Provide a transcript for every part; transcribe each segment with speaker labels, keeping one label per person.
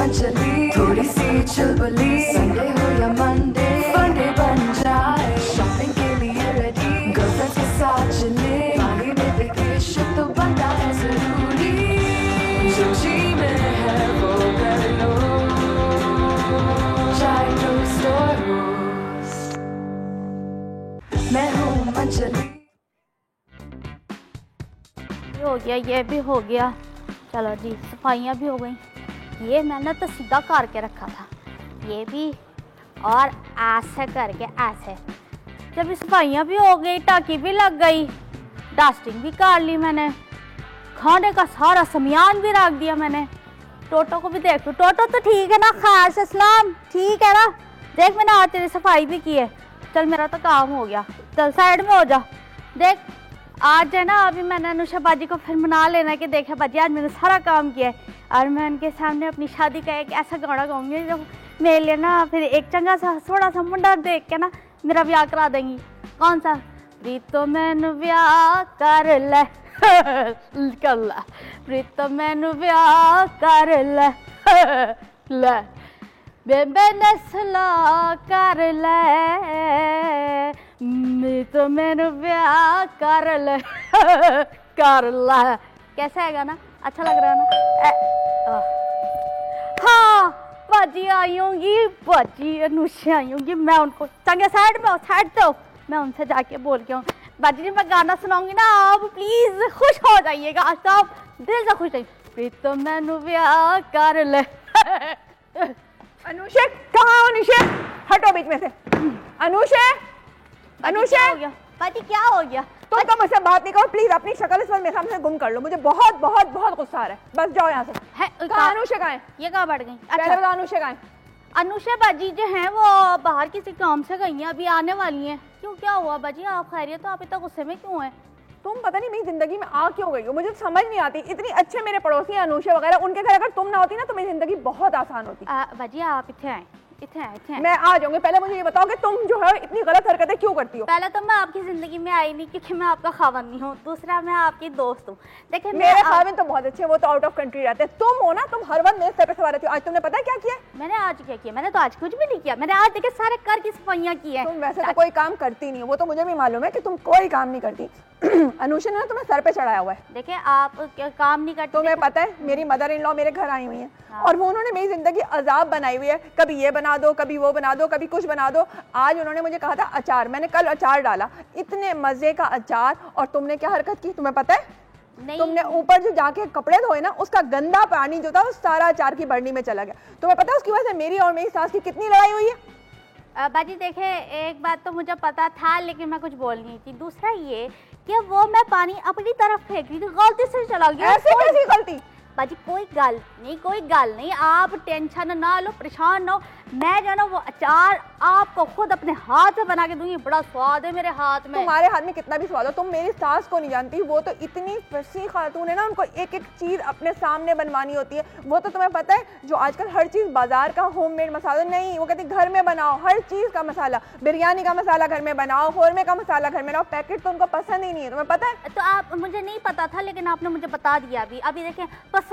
Speaker 1: मन चली थोड़ी सी चुलबुली, संडे हो या मंडे फंडे बन जाए, शॉपिंग के लिए रेडी गर्लफ्रेंड्स के साथ चले, पानी में वेकेशन तो बनता है जरूरी, जो जी में है वो कर लो, चाहे टोस्ट और रोस्ट, मैं हूँ मन चली।
Speaker 2: हो गया, ये भी हो गया। चलो जी, सफाइयाँ भी हो गई। ये मैंने तो सीधा करके रखा था, ये भी और ऐसे करके ऐसे। जब सफाइयाँ भी हो गई, टाकी भी लग गई, डस्टिंग भी कर ली मैंने, खाने का सारा सामान भी रख दिया मैंने। टोटो को भी देख लो, टोटो तो ठीक है ना, खास इस्लाम ठीक है ना, देख मैंने आज तेरी सफाई भी की है। चल मेरा तो काम हो गया, चल साइड में हो जा। देख आज है ना, अभी मैंने अनुषा बाजी को फिर मना लेना कि देखा बाजी आज मैंने सारा काम किया है, और मैं उनके सामने अपनी शादी का एक ऐसा गाना गाऊंगी जो मेरे लिए ना फिर एक चंगा सा थोड़ा सा मुंडा देख के ना मेरा ब्याह करा देंगी। कौन सा? प्रीतो मैनू ब्याह कर ले कर ले, प्रीतो मैनू ब्याह कर ले ले, बेबे नस्ला कर ले, तो मैंने ब्याह कर ले कर ला। कैसा है गाना? अच्छा लग रहा है ना? हाँ बाजी आई होंगी, बाजी अनुषा आई होंगी, मैं उनको चंगे साइड में साइड तो मैं उनसे जाके बोल के हूँ बाजी जी मैं गाना सुनाऊंगी ना, आप प्लीज खुश हो जाइएगा, आज तो आप दिल से खुश रहिए। तो मैंने ब्याह कर ले।
Speaker 3: अनुषा कहाँ? अनुषा हटो बीच में से। अनुषा अनुषा
Speaker 2: हो गया बाजी, क्या हो गया?
Speaker 3: तुम तो मुझसे बात नहीं करो प्लीज, अपनी शक्ल इस वक्त मेरे सामने गुम कर लो, मुझे बहुत बहुत बहुत गुस्सा आ रहा है, बस जाओ यहाँ से। कहाँ अनुषा? कहाँ है?
Speaker 2: ये कहाँ बढ़ गई?
Speaker 3: पहले बताओ अनुषा कहाँ है?
Speaker 2: अनुषा बाजी जो हैं वो बाहर किसी काम से गई हैं, अभी आने वाली हैं। क्यों, क्या हुआ बाजी? आप खैरियत? तो आप इतना गुस्से में क्यों हैं?
Speaker 3: तुम पता नहीं मेरी जिंदगी में आ क्यों गई हो, मुझे समझ नहीं आती। इतनी अच्छे मेरे पड़ोसी हैं अनुषा वगैरह, उनके घर अगर तुम ना होती ना तो मेरी जिंदगी बहुत आसान होती।
Speaker 2: बाजी आप इतने आए, इतने
Speaker 3: मैं आ जाऊंगी। पहले मुझे ये बताओ कि तुम जो है इतनी गलत हरकतें क्यों करती हो?
Speaker 2: पहले तो मैं आपकी जिंदगी में आई नहीं क्योंकि मैं आपका खावन नहीं हूँ, दूसरा मैं आपकी दोस्त हूँ। देखिए
Speaker 3: मेरे खावन तो बहुत अच्छे, वो तो आउट ऑफ कंट्री रहते हैं, तुम हो ना, तुम हर वक्त मेरे सर पे सवार रहती हो। आज तुमने पता है क्या किया?
Speaker 2: मैंने आज क्या किया? मैंने तो आज कुछ भी नहीं किया, मैंने आज देखिए सारे घर की सफाइयाँ की है।
Speaker 3: तुम वैसे तो कोई काम करती नहीं हो, वो तो मुझे भी मालूम है कि तुम कोई काम नहीं करती। अनुषा ने तुम्हें सर पे चढ़ाया हुआ है।
Speaker 2: देखिए आप काम नहीं करते।
Speaker 3: तुम्हें पता है मेरी मदर इन लॉ मेरे घर आई हुई है, और वो उन्होंने मेरी जिंदगी अजाब बनाई हुई है। कभी ये बना दो, कभी वो बना दो, कभी कुछ बना दो। आज उन्होंने मुझे कहा था अचार, मैंने कल अचार डाला, इतने मजे का अचार, और तुमने क्या हरकत की तुम्हें पता है? नहीं। तुमने ऊपर जो जाके कपड़े धोए ना, उसका गंदा पानी जो था वो सारा अचार की बर्नी में चला गया। तुम्हें पता है उसकी वजह से मेरी और मेरी सास की कितनी लड़ाई हुई है?
Speaker 2: बाजी देखे एक बात तो मुझे पता था, लेकिन मैं कुछ बोल नहीं थी। दूसरा ये कि वो मैं पानी अपनी तरफ फेंक रही थी, गलती से चला गया।
Speaker 3: ऐसे कैसी गलती?
Speaker 2: बाजी कोई गल नहीं, आप टेंशन ना लो, परेशान ना हो। मैं जो ना वो अचार आपको खुद अपने हाथ से बना के दूंगी, बड़ा स्वाद है मेरे हाथ में।
Speaker 3: तुम्हारे हाथ में कितना भी स्वाद हो, तुम मेरी सास को नहीं जानती, वो तो इतनी फसी खातून है ना, उनको एक एक चीज अपने सामने बनवानी होती है। वो तो तुम्हें पता है जो आजकल हर चीज बाजार का होममेड मसाला नहीं, वो कहती घर में बनाओ, हर चीज का मसाला, बिरयानी का मसाला घर में बनाओ, कौरमे का मसाला घर में बनाओ, पैकेट तो उनको पसंद ही नहीं है, तुम्हें पता है?
Speaker 2: तो आप, मुझे नहीं पता था लेकिन आपने मुझे बता दिया। अभी देखें, पसंद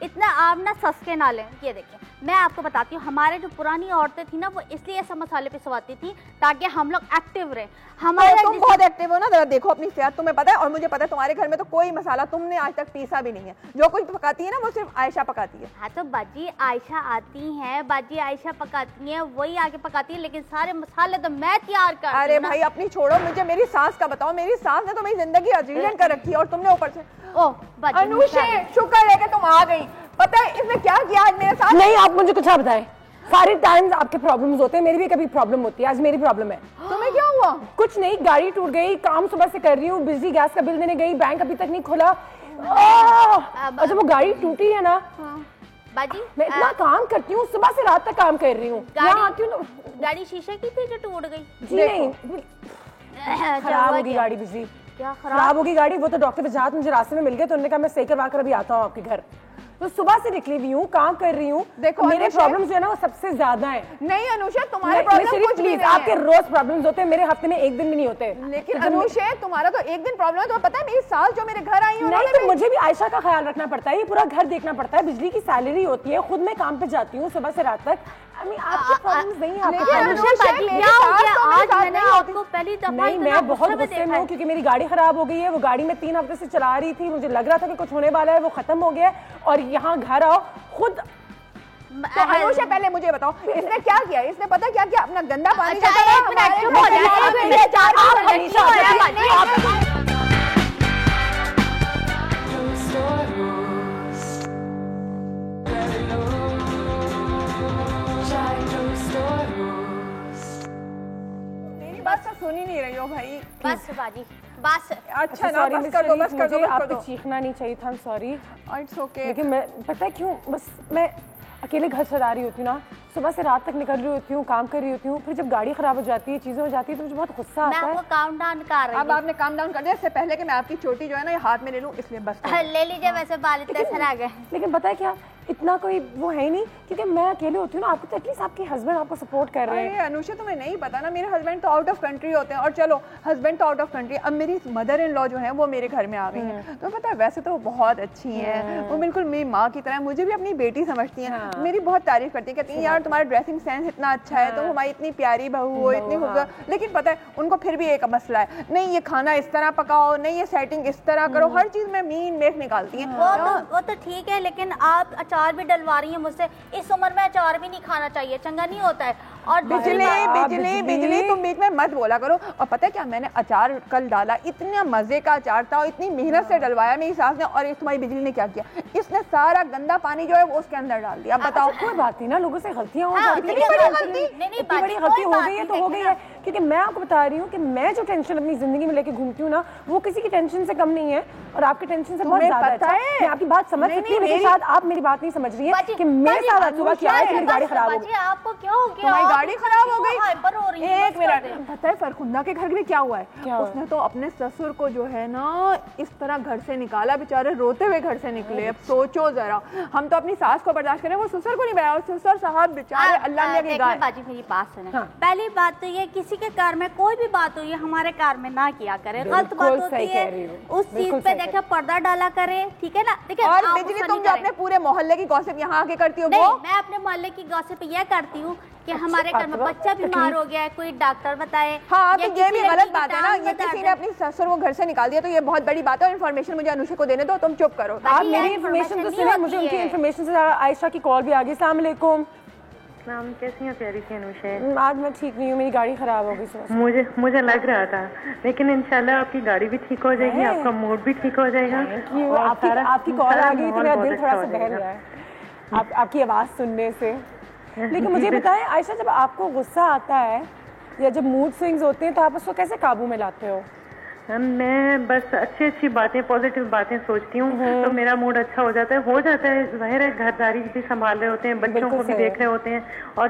Speaker 2: इतना आप ना सस के ना लें। ये देखें मैं आपको बताती हूँ, हमारे जो पुरानी औरतें थी ना वो इसलिए ऐसा मसाले पिसवाती थी ताकि हम लोग एक्टिव रहे। हमारे
Speaker 3: तुम बहुत एक्टिव हो ना, जरा देखो अपनी सेहत, तुम्हें पता है और मुझे पता है तुम्हारे घर में तो कोई मसाला तुमने आज तक पीसा भी नहीं है। जो कुछ पकाती है ना वो सिर्फ आयशा पकाती है।
Speaker 2: हाँ तो बाजी आयशा आती हैं, बाजी आयशा पकाती हैं, वही आके पकाती है, लेकिन सारे मसाले तो मैं तैयार करती हूँ।
Speaker 3: अरे भाई अपनी छोड़ो, मुझे मेरी सास का बताओ। मेरी सास ने तो मेरी जिंदगी अजीजन कर रखी है और तुमने ऊपर से। अनुषा शुक्र है कि तुम आ गई। पता है इसने क्या किया आज मेरे साथ?
Speaker 4: नहीं आप मुझे कुछ बताएं। सारे टाइम्स आपके प्रॉब्लम्स होते हैं, मेरी भी कभी प्रॉब्लम होती है, आज मेरी प्रॉब्लम है।
Speaker 3: तुम्हें क्या हुआ?
Speaker 4: कुछ नहीं, गाड़ी टूट गई, काम सुबह से कर रही हूँ, बिजली गैस का बिल देने गई, बैंक अभी तक नहीं खुला। और जब वो गाड़ी टूटी है ना
Speaker 2: बाजी,
Speaker 4: मैं इतना काम करती हूँ, सुबह से रात तक काम कर रही हूँ,
Speaker 2: गाड़ी शीशे की थी जो टूट गई?
Speaker 4: जी नहीं, खराब होगी गाड़ी, बिजली
Speaker 2: क्या
Speaker 4: खराब होगी गाड़ी। वो तो डॉक्टर वजाहत मुझे रास्ते में मिल गए तो उन्होंने कहा मैं सही करवा कर अभी आता हूँ आपके घर। तो सुबह से निकली हुई हूँ, काम कर रही हूँ।
Speaker 3: देखो
Speaker 4: मेरे प्रॉब्लम्स जो है ना वो सबसे ज्यादा है।
Speaker 3: नहीं अनुषा, तुम्हारे प्रॉब्लम कुछ नहीं है।
Speaker 4: आपके रोज प्रॉब्लम्स होते हैं, मेरे हफ्ते में एक दिन भी नहीं होते।
Speaker 3: लेकिन अनुषा तुम्हारा तो एक दिन प्रॉब्लम है। तो पता है मेरी सास जो मेरे घर आई है,
Speaker 4: नहीं तो मुझे भी आयशा का ख्याल रखना पड़ता है, ये पूरा घर देखना पड़ता है, बिजली की सैलरी होती है, खुद मैं काम पे जाती हूँ सुबह से रात तक। आपके प्रॉब्लम्स नहीं है। नहीं, मैं बहुत गुस्से में हूँ क्योंकि मेरी गाड़ी खराब हो गई है। वो गाड़ी मैं 3 हफ्ते से चला रही थी, मुझे लग रहा था कि कुछ होने वाला है, वो खत्म हो गया है। और यहाँ घर आओ खुद।
Speaker 3: तो अनुषा पहले मुझे बताओ इसने क्या किया? इसने पता क्या किया? अपना गंदा पानी बस सुन ही नहीं रही हो भाई।
Speaker 2: बस बाजी बस।
Speaker 3: अच्छा ना, बस कर दो, बस कर दो।
Speaker 4: आपको चीखना नहीं चाहिए था, सॉरी।
Speaker 3: It's okay.
Speaker 4: लेकिन मैं पता है क्यों, बस मैं अकेले घर चला रही होती हूँ ना, सुबह से रात तक निकल रही होती हूँ, काम कर रही होती हूँ, फिर जब गाड़ी खराब हो जाती है, चीजें हो जाती है, तो मुझे बहुत गुस्सा आता है।
Speaker 2: मैं आपको काम डाउन कर रही हूँ।
Speaker 3: अब आपने काम डाउन कर दिया। इससे पहले कि मैं आपकी चोटी जो है ना ये हाथ में ले लूँ, इसलिए बस
Speaker 2: ले लीजिए। वैसे बाल इतने सर आ गए।
Speaker 4: लेकिन पता है क्या, इतना कोई वो है नहीं, क्योंकि मैं अकेले होती हूँ ना। आपको तो एटलीस्ट आपके हस्बैंड आपको सपोर्ट कर रहे हैं।
Speaker 3: अनुषा तुम्हें नहीं पता ना, मेरे हस्बैंड तो आउट ऑफ कंट्री होते हैं। और चलो हस्बैंड तो आउट ऑफ कंट्री, अब मेरी मदर इन लॉ जो है वो मेरे घर में आ गई है। तो पता है वैसे तो वो बहुत अच्छी है, वो बिल्कुल मेरी माँ की तरह मुझे भी अपनी बेटी समझती है। मेरी बहुत तारीफ करती है, कहती है यार तुम्हारा ड्रेसिंग सेंस इतना अच्छा है, तुम हमारी इतनी प्यारी बहू हो, इतनी खूबसूरत। लेकिन पता है उनको फिर भी एक मसला है, नहीं ये खाना इस तरह पकाओ, नहीं ये सेटिंग इस तरह करो, हर चीज में मीन मेख निकालती है।
Speaker 2: वो तो ठीक है, लेकिन आप अचार भी डलवा रही हैं मुझसे। इस उम्र में अचार भी नहीं खाना चाहिए, चंगा नहीं होता है। और
Speaker 3: बिजली बिजली बिजली तुम बीच में मत बोला करो। और पता है क्या, मैंने अचार कल डाला, इतना मजे का अचार था और इतनी मेहनत से डलवाया मेरी सास ने। और तुम्हारी बिजली ने क्या किया, इसने सारा गंदा पानी जो है वो उसके अंदर डाल दिया। बताओ।
Speaker 4: कोई बात नहीं ना, लोगों से गलतियां हो
Speaker 2: हाँ,
Speaker 4: जाती हैं।
Speaker 2: इतनी बड़ी
Speaker 4: गलती हो गई है तो हो गई है। क्योंकि मैं आपको बता रही हूँ कि मैं जो टेंशन अपनी जिंदगी में लेके घूमती हूँ ना, वो किसी की टेंशन से कम नहीं है और आपकी टेंशन से बहुत ज्यादा है। मैं आपकी बात समझ सकती हूँ, लेकिन शायद आप मेरी बात नहीं समझ रही है कि मेरे साथ सुबह क्या है कि मेरी गाड़ी खराब हो गई।
Speaker 2: आपको क्या हो गया?
Speaker 3: तुम्हारी गाड़ी खराब हो गई।
Speaker 2: हाइपर हो रही है।
Speaker 3: एक मिनट, पता है फरखुंदा के घर में क्या हुआ है? उसने तो अपने ससुर को जो है ना इस तरह घर से निकाला, बेचारे रोते हुए घर से निकले। अब सोचो जरा, हम तो अपनी सास को बर्दाश्त करें, वो ससुर को नहीं बनाया। और ससुर साहब बेचारे अल्लाह ने की गाय।
Speaker 2: बाजी मेरी बात सुने। पहली बात तो ये, किसी के कार में कोई भी बात हुई है हमारे कार में ना किया करे। गलत बात होती है, उस चीज पे देखिए पर्दा डाला करे, ठीक है ना? देखिए
Speaker 3: और बिजली तुम जो अपने पूरे मोहल्ले की गॉसिप यहाँ आके करती हो, वो
Speaker 2: मैं अपने मोहल्ले की गॉसिप ये करती हूँ कि हमारे घर में बच्चा बीमार हो गया है, कोई डॉक्टर बताए।
Speaker 3: हाँ तो ये भी गलत बात है ना, ये किसी ने अपनी ससुर को घर से निकाल दिया तो ये बहुत बड़ी बात है। और इन्फॉर्मेशन मुझे अनुषा को देने दो, तुम चुप करो।
Speaker 4: आप मेरी इन्फॉर्मेशन तो सुने, मुझे उनकी इन्फॉर्मेशन से आयशा की कॉल भी आ गई। अस्सलाम वालेकुम।
Speaker 5: मैम कैसी हैं प्यारी सी अनुषा?
Speaker 4: आज मैं ठीक नहीं हूँ, मेरी गाड़ी खराब हो गई सुबह।
Speaker 5: मुझे लग रहा था, लेकिन इंशाल्लाह आपकी गाड़ी भी ठीक हो जाएगी, आपका मूड भी ठीक हो जाएगा।
Speaker 4: आपकी कॉल आ गई तो मेरा दिल थोड़ा सा बहल गया है आपकी आवाज़ सुनने से। लेकिन मुझे बताएं आयशा, जब आपको गुस्सा आता है या जब मूड स्विंग्स होते हैं तो आप उसको कैसे काबू में लाते हो?
Speaker 5: मैं बस अच्छी बातें, पॉजिटिव बातें सोचती हूँ तो मेरा मूड अच्छा हो जाता है। जाहिर है घरदारी भी संभाल रहे होते हैं, बच्चों को भी देख रहे होते हैं और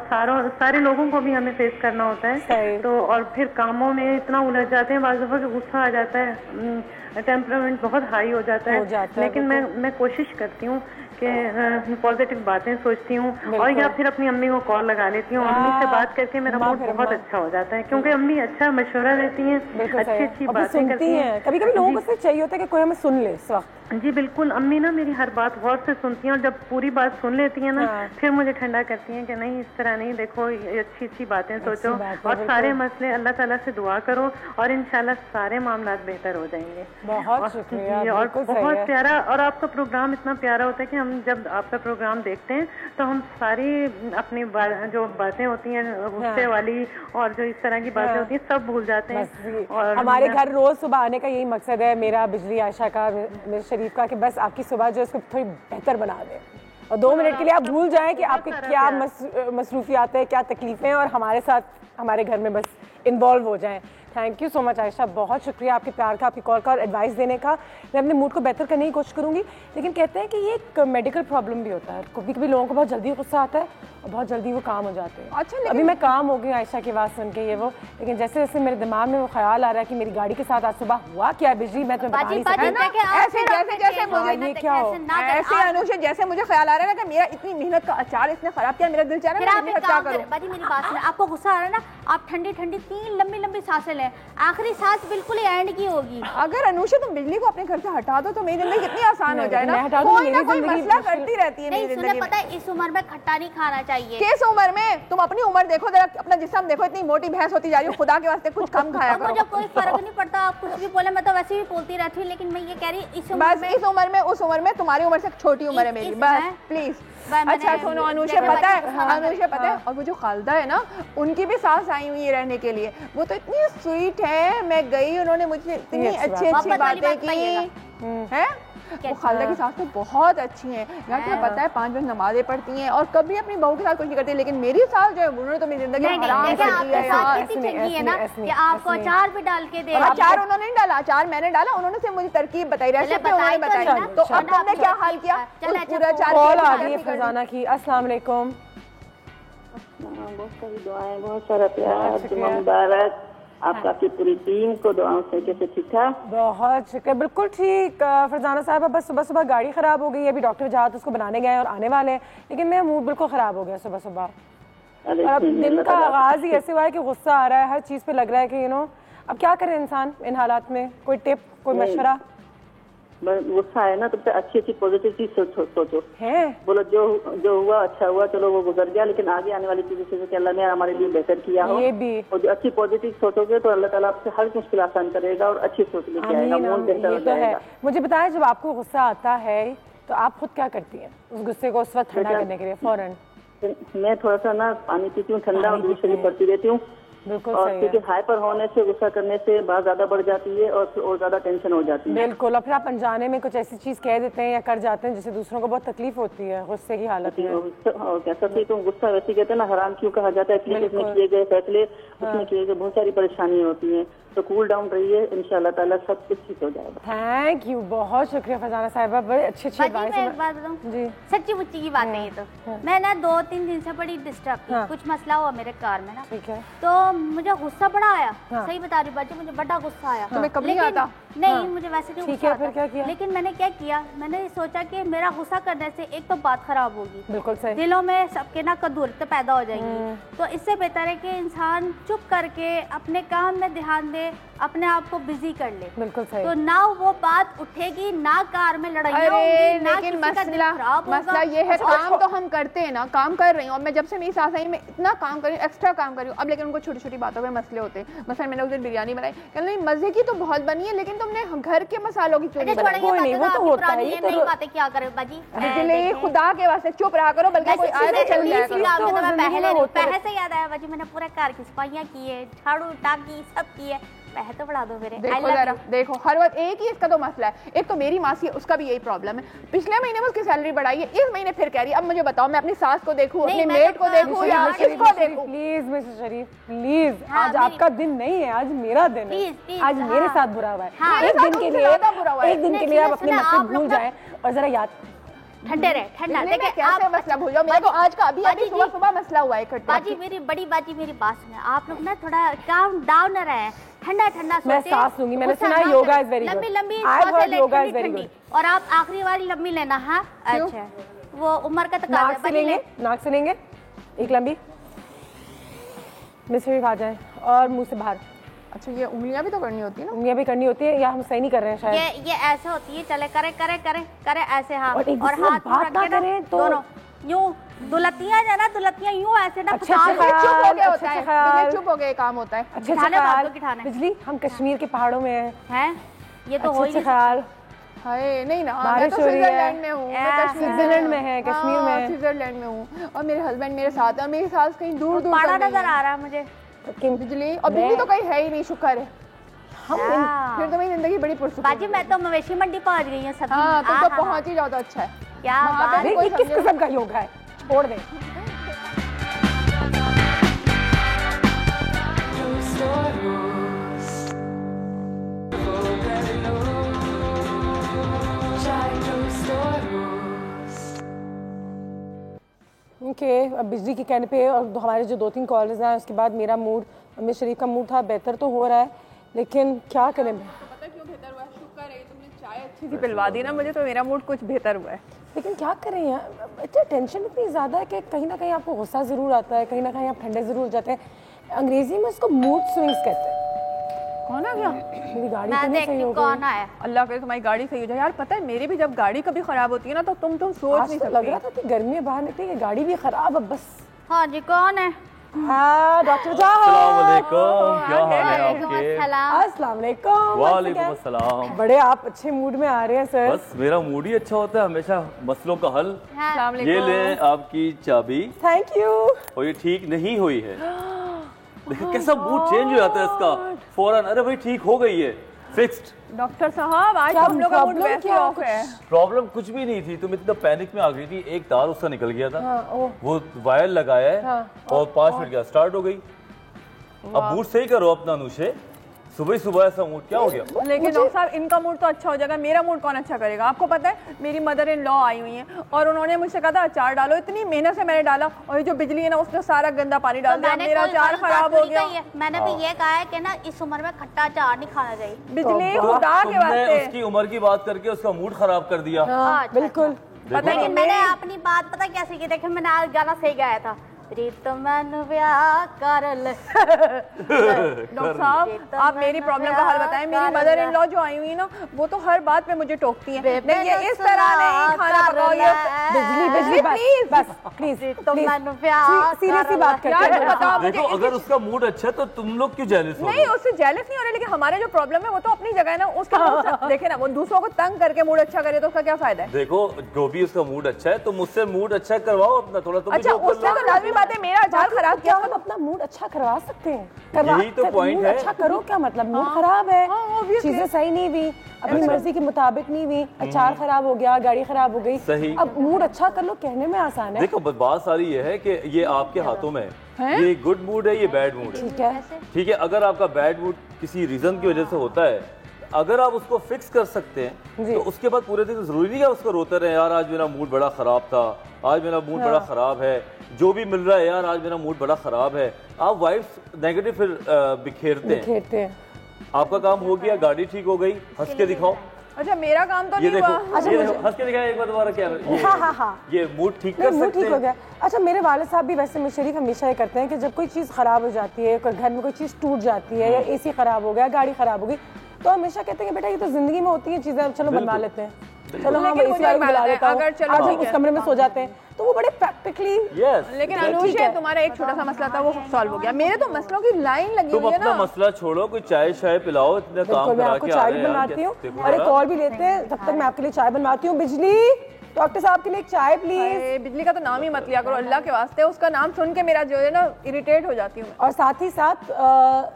Speaker 5: सारे लोगों को भी हमें फेस करना होता है। तो और फिर कामों में इतना उलझ जाते हैं, बाज़ दफ़ा गुस्सा आ जाता है, टेम्परामेंट बहुत हाई हो जाता है। लेकिन मैं कोशिश करती हूँ कि पॉजिटिव बातें सोचती हूँ और या फिर अपनी अम्मी को कॉल लगा लेती हूँ। अम्मी से बात करके मेरा मूड बहुत अच्छा हो जाता है, क्योंकि अम्मी अच्छा मशवरा देती हैं, अच्छी बातें करती हैं।
Speaker 4: कभी कभी लोगों को चाहिए होता है कि कोई हमें सुन ले इस वक्त।
Speaker 5: जी बिल्कुल, अम्मी ना मेरी हर बात गौर से सुनती हैं और जब पूरी बात सुन लेती हैं ना फिर मुझे ठंडा करती हैं कि नहीं इस तरह नहीं, देखो अच्छी बातें सोचो और सारे मसले अल्लाह ताला से दुआ करो और इंशाल्लाह सारे मामला बेहतर हो जाएंगे।
Speaker 4: बहुत शुक्रिया।
Speaker 5: और बहुत प्यारा, और आपका प्रोग्राम इतना प्यारा होता है कि हम जब आपका प्रोग्राम देखते हैं तो हम सारी अपनी जो बातें होती हैं गुस्से वाली और जो इस तरह की बातें होती हैं सब भूल जाते हैं। और
Speaker 4: हमारे घर रोज सुबह आने का यही मकसद है मेरा, बिजली, आयशा का, मेरे शरीफ का, कि बस आपकी सुबह जो उसको थोड़ी बेहतर बना दे और 2 मिनट के लिए आप भूल जाएं कि आपके क्या मसरूफियात है, क्या तकलीफें हैं और हमारे साथ हमारे घर में बस इन्वॉल्व हो जाएं। Thank you so much Ayesha, बहुत शुक्रिया आपके प्यार का, आपकी कॉल का और एडवाइस देने का। मैं अपने मूड को बेहतर करने की कोशिश करूँगी, लेकिन कहते हैं कि ये एक मेडिकल प्रॉब्लम भी होता है। कभी कभी लोगों को बहुत जल्दी गुस्सा आता है और बहुत जल्दी वो काम हो जाते हैं।
Speaker 3: अच्छा,
Speaker 4: अभी मैं काम हो गई आयशा की बात सुन के ये वो, लेकिन जैसे जैसे मेरे दिमाग में वो ख्याल आ रहा है कि मेरी गाड़ी के साथ आज सुबह हुआ क्या बिजली, मैं तुम्हें बता नहीं सकती।
Speaker 3: ऐसे जैसे मुझे
Speaker 4: ये क्या हो
Speaker 3: ऐसे अनुषा, जैसे मुझे ख्याल आ रहा है ना कि मेरा इतनी मेहनत का अचार इसने खराब किया, मेरा दिल चाह रहा है मैं क्या करूं।
Speaker 2: बाजी मेरी बात सुनो, आपको गुस्सा आ रहा है ना, आप ठंडी ठंडी 3 लंबी लंबी सांसें लें, आखिरी सांस बिल्कुल ही एंड की होगी।
Speaker 3: अगर अनुषा तुम बिजली को अपने घर से हटा दो तो मेरी जिंदगी कितनी आसान हो जाए ना।
Speaker 4: कोई
Speaker 3: ना कोई मसला करती रहती है मेरी जिंदगी में।
Speaker 2: पता है इस उम्र में खट्टा नहीं खाना चाहिए।
Speaker 3: किस उम्र में? तुम अपनी उम्र देखो जरा, अपना जिस्म देखो, इतनी मोटी भैंस होती जा रही हो, खुदा के वास्ते कुछ कम खाया करो।
Speaker 2: मुझे कोई फर्क नहीं पड़ता, आप कुछ भी बोले, मैं तो वैसे भी बोलती रहती हूँ, लेकिन मैं ये कह रही इस उम्र में,
Speaker 3: इस उम्र में, उस उम्र में तुम्हारी उम्र से छोटी उम्र है मेरी, बस प्लीज। अच्छा सुनो अनुषा, पता है अनुषा, पता है, और वो जो खालदा है ना, उनकी भी सास आई हुई है रहने के लिए, वो तो इतनी स्वीट है। मैं गई, उन्होंने मुझे इतनी अच्छी अच्छी बातें की हैं। वो खालदा की सास तो बहुत अच्छी हैं यार, तुम्हें पता है 5 वक्त नमाजें पढ़ती हैं और कभी अपनी बहू के साथ कुछ नहीं करती, लेकिन मेरी सास जो है उन्होंने तो मेरी जिंदगी हराम कर दी है यार।
Speaker 2: है ना कि आपको अचार भी डाल के दे।
Speaker 3: अचार उन्होंने नहीं डाला, अचार मैंने डाला, उन्होंने सिर्फ मुझे तरकीब बताई, रेसिपी उन्होंने बताई। तो अब तुमने क्या हाल किया? पूरा अचार
Speaker 4: कॉल आ गई फरजाना की। अस्सलाम वालेकुम।
Speaker 6: बहुत सारी दुआएं, बहुत सारा प्यार, जुम्मा मुबारक आपका, आपकी पूरी टीम को दुआओं से। कैसे ठीक ठाक?
Speaker 4: बहुत शुक्रिया, बिल्कुल ठीक। फरजाना साहब, बस सुबह सुबह गाड़ी खराब हो गई, अभी डॉक्टर जहाँ तो उसको बनाने गए और आने वाले हैं, लेकिन मेरा मूड बिल्कुल खराब हो गया सुबह सुबह। अब दिन का आगाज ही ऐसे हुआ है कि गुस्सा आ रहा है, हर चीज पे लग रहा है कि अब क्या करे इंसान इन हालात में? कोई टिप, कोई मशवरा?
Speaker 6: गुस्सा है ना तो अच्छी अच्छी पॉजिटिव चीज सोचो
Speaker 4: है।
Speaker 6: बोलो जो हुआ अच्छा हुआ, चलो वो गुजर गया, लेकिन आगे आने वाली चीजें सोचो कि अल्लाह ने हमारे लिए बेहतर किया हो।
Speaker 4: ये भी
Speaker 6: और जो अच्छी पॉजिटिव सोचोगे तो अल्लाह ताला आपसे हर मुश्किल आसान करेगा और अच्छी सोच लेके आएगा, मूड बेहतर हो जाएगा।
Speaker 4: मुझे बताएं, जब आपको गुस्सा आता है तो आप खुद क्या करती हैं उस गुस्से को उस वक्त ठंडा करने के लिए? फौरन
Speaker 6: मैं थोड़ा सा ना पानी पीती हूँ ठंडा और दूध शरीफ पड़ती रहती हूँ।
Speaker 4: बिल्कुल
Speaker 6: और
Speaker 4: सही
Speaker 6: क्योंकि
Speaker 4: है।
Speaker 6: हाइपर होने से, गुस्सा करने से बात ज्यादा बढ़ जाती है और ज्यादा टेंशन हो जाती है।
Speaker 4: बिल्कुल, और फिर आप अनजाने में कुछ ऐसी चीज कह देते हैं या कर जाते हैं जिससे दूसरों को बहुत तकलीफ होती है गुस्से की हालत में।
Speaker 6: कैसा थी तुम गुस्सा वैसे कहते हैं ना, हराम क्यों कहा जाता है, इसलिए उसमें किए गए फैसले, उसमें किए गए बहुत सारी परेशानी होती है। तो कूल डाउन रहिए, इंशाल्लाह ताला सब कुछ ठीक हो जाएगा।
Speaker 4: थैंक यू, बहुत शुक्रिया फरजाना साहिबा, बड़ी अच्छी अच्छी एडवाइस है।
Speaker 2: एक बात बताऊं
Speaker 4: जी,
Speaker 2: सच्ची मुच्ची की बात है ये तो। मैं ना 2-3 दिन से बड़ी डिस्टर्ब थी, कुछ मसला हुआ मेरे कार में ना,
Speaker 4: ठीक है।
Speaker 2: तो मुझे गुस्सा बड़ा आया। सही बता रही बाजी, मुझे बड़ा गुस्सा आया।
Speaker 3: तुम्हें कब नहीं आता?
Speaker 2: नहीं, मुझे वैसे नहीं
Speaker 4: ठीक
Speaker 2: गुस्सा
Speaker 4: है, फिर क्या
Speaker 2: आता,
Speaker 4: किया?
Speaker 2: लेकिन मैंने क्या किया, मैंने सोचा कि मेरा गुस्सा करने से एक तो बात खराब होगी,
Speaker 4: बिल्कुल सही।
Speaker 2: दिलों में सबके ना कदूरतें पैदा हो जाएंगी, तो इससे बेहतर है कि इंसान चुप करके अपने काम में ध्यान दे, अपने आप को बिजी कर ले।
Speaker 4: बिल्कुल सही।
Speaker 2: तो ना वो बात उठेगी, ना कार में लड़ाइयाँ होंगी, ना
Speaker 3: लेकिन
Speaker 2: किसी का दिल खराब होगा।
Speaker 3: मसला ये है, काम तो हम करते हैं ना, काम कर रही हूँ, और मैं जब से मेरी सास आई मैं इतना काम कर रही हूँ, एक्स्ट्रा काम कर रही हूँ अब, लेकिन उनको छोटी छोटी बातों में मसले होते हैं। मसलन मैंने उस दिन बिरयानी बनाई, कहने लगी मजे की तो बहुत बनी है, लेकिन तुमने घर के मसालों की क्यों नहीं बनाई?
Speaker 4: कोई नहीं, वो तो होता है, ये
Speaker 2: नई बातें क्या करे बाजी,
Speaker 3: इसलिए खुदा के वास्ते चुप रहा करो, बल्कि कोई आए तो चल जाया करो।
Speaker 2: पैसे से याद आया बाजी, मैंने पूरे कार की सफाइयाँ की है, झाड़ू टाकी सब की है, पैसे तो बढ़ा दो मेरे।
Speaker 3: देखो जरा, देखो हर वक्त एक ही इसका तो मसला है। एक तो मेरी मासी है, उसका भी यही प्रॉब्लम है, पिछले महीने में उसकी सैलरी बढ़ाई है, इस महीने फिर कह रही है। अब मुझे बताओ मैं अपनी सास को देखूं, अपने मेड को देखूं या किसको देखूं?
Speaker 4: प्लीज मिस्टर शरीफ, प्लीज, आज आपका दिन नहीं है, आज मेरा दिन है। आज मेरे साथ बुरा हुआ है। एक दिन के लिए आप अपने मसले भूल जाएं और जरा याद
Speaker 2: ठंडे रहे, ठंडा
Speaker 3: देखिए कैसे मसला भूल जाओ। मेरा तो आज का अभी सुबह सुबह मसला हुआ है इकट्ठा।
Speaker 2: बाजी मेरी बड़ी बाजी, मेरी बात सुने, आप लोग ना थोड़ा काम डाउन रहे, ठंडा ठंडा
Speaker 4: मैं सांस लूंगी। मैंने सुना योगा इज वेरी गुड,
Speaker 2: लंबी लंबी
Speaker 4: योगा इज वेरी गुड,
Speaker 2: और आप आखिरी वाली लंबी लेना। हाँ अच्छा, वो उम्र का तकाजा
Speaker 4: नाक से लेंगे, नाक से लेंगे एक लंबी, मिस्टर आ जाए और मुंह से बाहर।
Speaker 3: अच्छा, ये उंगलियां भी तो करनी होती है ना?
Speaker 4: उंगलियां भी करनी होती है, या हम सही नहीं कर रहे हैं शायद।
Speaker 2: ये ऐसे होती है, चले करे करे करे करे ऐसे, हाँ,
Speaker 4: और
Speaker 2: हाथ
Speaker 4: बात ना करें तो
Speaker 2: दोनों यूं दुलतियां है ना, दुलतियां यूं ऐसे ना,
Speaker 3: चुप हो गया होता है, चुप हो गए काम होता है।
Speaker 4: अच्छा बिजली, हम कश्मीर के पहाड़ों में हैं,
Speaker 2: ये तो हो ही
Speaker 3: हाय नहीं ना, मैं तो स्विट्जरलैंड में हूँ,
Speaker 4: स्विट्जरलैंड में है, कश्मीर में,
Speaker 3: स्विट्जरलैंड में हूँ, और मेरे हस्बैंड मेरे साथ है, मेरी सास कहीं दूर दूर
Speaker 2: पहाड़ नजर आ रहा है मुझे।
Speaker 3: बिजली, और बिजली तो कहीं है ही नहीं, शुक्र है। फिर तो मेरी जिंदगी बड़ी पुरसुकून।
Speaker 2: बाजी मैं तो मवेशी मंडी पहुंच गई हूँ सब।
Speaker 3: हाँ, तुम तो पहुंच ही जाओ तो अच्छा है।
Speaker 2: क्या बात
Speaker 4: है, किस किस्म का योगा है, छोड़ दे। कि बिजली के कहने पे और हमारे जो 2-3 कॉलेज हैं उसके बाद मेरा मूड, अमीर शरीफ का मूड था बेहतर तो हो रहा है, लेकिन क्या करें।
Speaker 3: पता क्यों बेहतर हुआ है? शुक्र है तुमने चाय अच्छी सी पिलवा दी ना मुझे, तो मेरा मूड कुछ बेहतर हुआ है।
Speaker 4: लेकिन क्या करें यार, इतना टेंशन इतनी ज़्यादा है कि कहीं ना कहीं आपको गुस्सा ज़रूर आता है, कहीं ना कहीं आप ठंडे ज़रूर हो जाते हैं। अंग्रेजी में उसको मूड स्विंग्स कहते हैं।
Speaker 3: कौन आ गया?
Speaker 4: मेरी गाड़ी
Speaker 2: मैं
Speaker 4: तो नहीं सही
Speaker 2: देखती
Speaker 4: हो
Speaker 2: कौन
Speaker 4: गई।
Speaker 2: आया।
Speaker 3: अल्लाह करे तुम्हारी गाड़ी सही हो जाए। यार पता है मेरी भी जब गाड़ी कभी खराब होती है ना तो तुम सोच
Speaker 4: आज
Speaker 3: नहीं
Speaker 4: तो लग रहा
Speaker 3: सकती।
Speaker 4: था कि गर्मी में बाहर निकली कि गाड़ी भी खराब अब बस।
Speaker 2: हाँ जी, कौन है?
Speaker 4: हाँ डॉक्टर
Speaker 7: अस्सलाम वालेकुम, क्या हाल है
Speaker 2: वालेकुम
Speaker 7: आपके?
Speaker 2: अस्सलाम।
Speaker 4: अस्सलाम वालेकुम।
Speaker 7: वालेकुम अस्सलाम।
Speaker 4: बड़े आप अच्छे मूड में आ रहे हैं सर।
Speaker 7: बस मेरा मूड ही अच्छा होता है हमेशा, मसलों का हल।
Speaker 2: हाँ,
Speaker 7: ये ले आपकी चाबी।
Speaker 4: Thank you.
Speaker 7: और ये ठीक नहीं हुई है, देखो कैसा मूड चेंज हो जाता है इसका फौरन। अरे भाई ठीक हो गई है, फिक्स्ड।
Speaker 3: डॉक्टर साहब आज
Speaker 4: क्या
Speaker 3: हम लोग का मूड
Speaker 4: problem
Speaker 3: वैसे
Speaker 4: क्या
Speaker 3: ऑफ है।
Speaker 7: प्रॉब्लम कुछ भी नहीं थी, तुम इतना पैनिक में आ गई थी। एक तार उसका निकल गया था,
Speaker 4: हाँ, ओह।
Speaker 7: वो वायर लगाया है
Speaker 4: हाँ,
Speaker 7: और 5 मिनट के बाद स्टार्ट हो गई। अब मूड सही करो अपना अनुषे, सुबह सुबह ऐसा मूड क्या हो गया?
Speaker 3: लेकिन डॉक्टर साहब इनका मूड तो अच्छा हो जाएगा, मेरा मूड कौन अच्छा करेगा? आपको पता है मेरी मदर इन लॉ आई हुई हैं और उन्होंने मुझसे कहा था अचार डालो, इतनी मेहनत से मैंने डाला और ये जो बिजली है ना उसने सारा गंदा पानी डाल दिया,
Speaker 2: मैंने
Speaker 3: मेरा
Speaker 2: कोई
Speaker 3: अचार
Speaker 2: गलत बात
Speaker 3: खराब हो
Speaker 2: नहीं
Speaker 3: गया।
Speaker 2: कही है। मैंने भी ये कहा है कि ना इस उम्र में खट्टा अचार नहीं खाना चाहिए।
Speaker 3: बिजली
Speaker 7: तो
Speaker 3: खुदा के
Speaker 7: तुमने
Speaker 3: वास्ते।
Speaker 7: उसकी उम्र की बात करके उसका मूड खराब कर दिया।
Speaker 4: हाँ,
Speaker 2: अच्छा,
Speaker 4: बिल्कुल।
Speaker 3: पता है कि
Speaker 2: मैंने अपनी बात पता कैसे की, देखे मैंने आज गाना सही गाया था। रीत मैनू ब्याह कर ले।
Speaker 3: डॉक्टर साहब आप मेरी प्रॉब्लम का हल बताएं। मेरी मदर इन लॉ जो आई हुई है ना वो तो हर बात पे मुझे टोकती है, नहीं ये इस तरह नहीं खाना पकाओ, ये
Speaker 4: बिजली बिजली
Speaker 3: प्लीज
Speaker 4: बस प्लीज सीरियसली बात करते
Speaker 3: यार
Speaker 4: हैं।
Speaker 3: बताओ मुझे।
Speaker 7: देखो अगर उसका मूड अच्छा है तो तुम लोग क्यों जेलस हो?
Speaker 3: नहीं उससे जेलस नहीं हो रहे, लेकिन हमारे जो प्रॉब्लम है वो तो अपनी जगह है ना। उसका देखे ना, वो दूसरों को तंग करके मूड अच्छा करे तो उसका क्या फायदा है?
Speaker 7: देखो जो भी उसका मूड अच्छा है तुम उससे मूड अच्छा करवाओ अपना थोड़ा। तुम
Speaker 3: अच्छा उससे तो लाजमी बात है मेरा अचार खराब
Speaker 4: क्या
Speaker 3: किया।
Speaker 4: हम अपना मूड अच्छा करवा सकते हैं?
Speaker 7: यही तो point
Speaker 4: मूड
Speaker 7: है।
Speaker 4: अच्छा करो क्या मतलब? मूड खराब है,
Speaker 3: हाँ, obviously।
Speaker 4: चीजें सही नहीं हुई, अपनी मर्जी के मुताबिक नहीं हुई, अचार खराब हो गया, गाड़ी खराब हो गई।
Speaker 7: सही।
Speaker 4: अब मूड अच्छा कर लो, कहने में आसान है।
Speaker 7: देखो बात सारी ये है कि ये आपके हाथों में है। ये गुड मूड है, ये बैड मूड है।
Speaker 4: ठीक है,
Speaker 7: ठीक है, अगर आपका बैड मूड किसी रीजन की वजह से होता है, अगर आप उसको फिक्स कर सकते हैं तो उसके बाद पूरे दिन जरूरी नहीं है उसको रोते रहे यार आज मेरा मूड बड़ा खराब था, आज मेरा मूड बड़ा खराब है, जो भी मिल रहा है यार आज मेरा मूड बड़ा खराब है। आप वाइब्स नेगेटिव फिर बिखेरते हैं। आपका काम हो गया, गाड़ी ठीक हो गई, हंस के दिखाओ।
Speaker 3: अच्छा मेरा काम तो
Speaker 7: ये
Speaker 3: नहीं
Speaker 7: देखो,
Speaker 3: हुआ।
Speaker 4: अच्छा,
Speaker 7: ये
Speaker 4: मुझे-
Speaker 7: देखो, हंस के दिखाया एक बार दोबारा क्या ये मूड ठीक कर
Speaker 4: मूड
Speaker 7: सकते
Speaker 4: ठीक हो
Speaker 7: हैं।
Speaker 4: गया। अच्छा मेरे वाले साहब भी वैसे शरीफ हमेशा ये करते हैं कि जब कोई चीज़ खराब हो जाती है, कोई घर में कोई चीज़ टूट जाती है या एसी खराब हो गया, गाड़ी खराब हो गई, तो हमेशा कहते हैं कि बेटा ये तो जिंदगी में होती है चीजें, चलो बनवा लेते हैं, चलो हाँ
Speaker 3: लेकिन
Speaker 4: इसी
Speaker 3: मुझे
Speaker 4: वाले
Speaker 3: एक
Speaker 4: को
Speaker 3: बात
Speaker 4: बुला
Speaker 3: है,
Speaker 4: लेता हूँ,
Speaker 3: अगर चलो
Speaker 4: आज हम
Speaker 3: ठीक
Speaker 4: उस
Speaker 3: है।
Speaker 4: कमरे में सो जाते हैं, तो वो बड़े प्रैक्टिकली।
Speaker 3: लेकिन
Speaker 4: ठीक
Speaker 3: अनुष
Speaker 4: है।
Speaker 3: तुम्हारा एक छोटा सा मसला था वो सॉल्व हो गया, मेरे तो मसलों की लाइन लगी
Speaker 7: तुम
Speaker 3: हुई है
Speaker 7: अपना
Speaker 3: ना।
Speaker 7: मसला छोड़ो, कोई चाय शाय पिलाओ, इतना
Speaker 4: बिल्कुल
Speaker 7: काम
Speaker 4: मैं
Speaker 7: करा
Speaker 4: आपको
Speaker 7: के आ
Speaker 4: चाय
Speaker 7: रहे
Speaker 4: भी
Speaker 7: हैं यार,
Speaker 4: बनाती हूँ
Speaker 7: देखो
Speaker 4: और एक
Speaker 7: जरा।
Speaker 4: कॉल भी लेते हैं, तब तक मैं आपके लिए चाय बनवाती हूँ। बिजली डॉक्टर साहब के लिए एक चाय प्लीज।
Speaker 3: अरे, बिजली का तो नाम ही मत लिया करो अल्लाह के वास्ते, उसका नाम सुन के मेरा जो है ना इरिटेट हो जाती हूँ मैं।
Speaker 4: और साथ ही साथ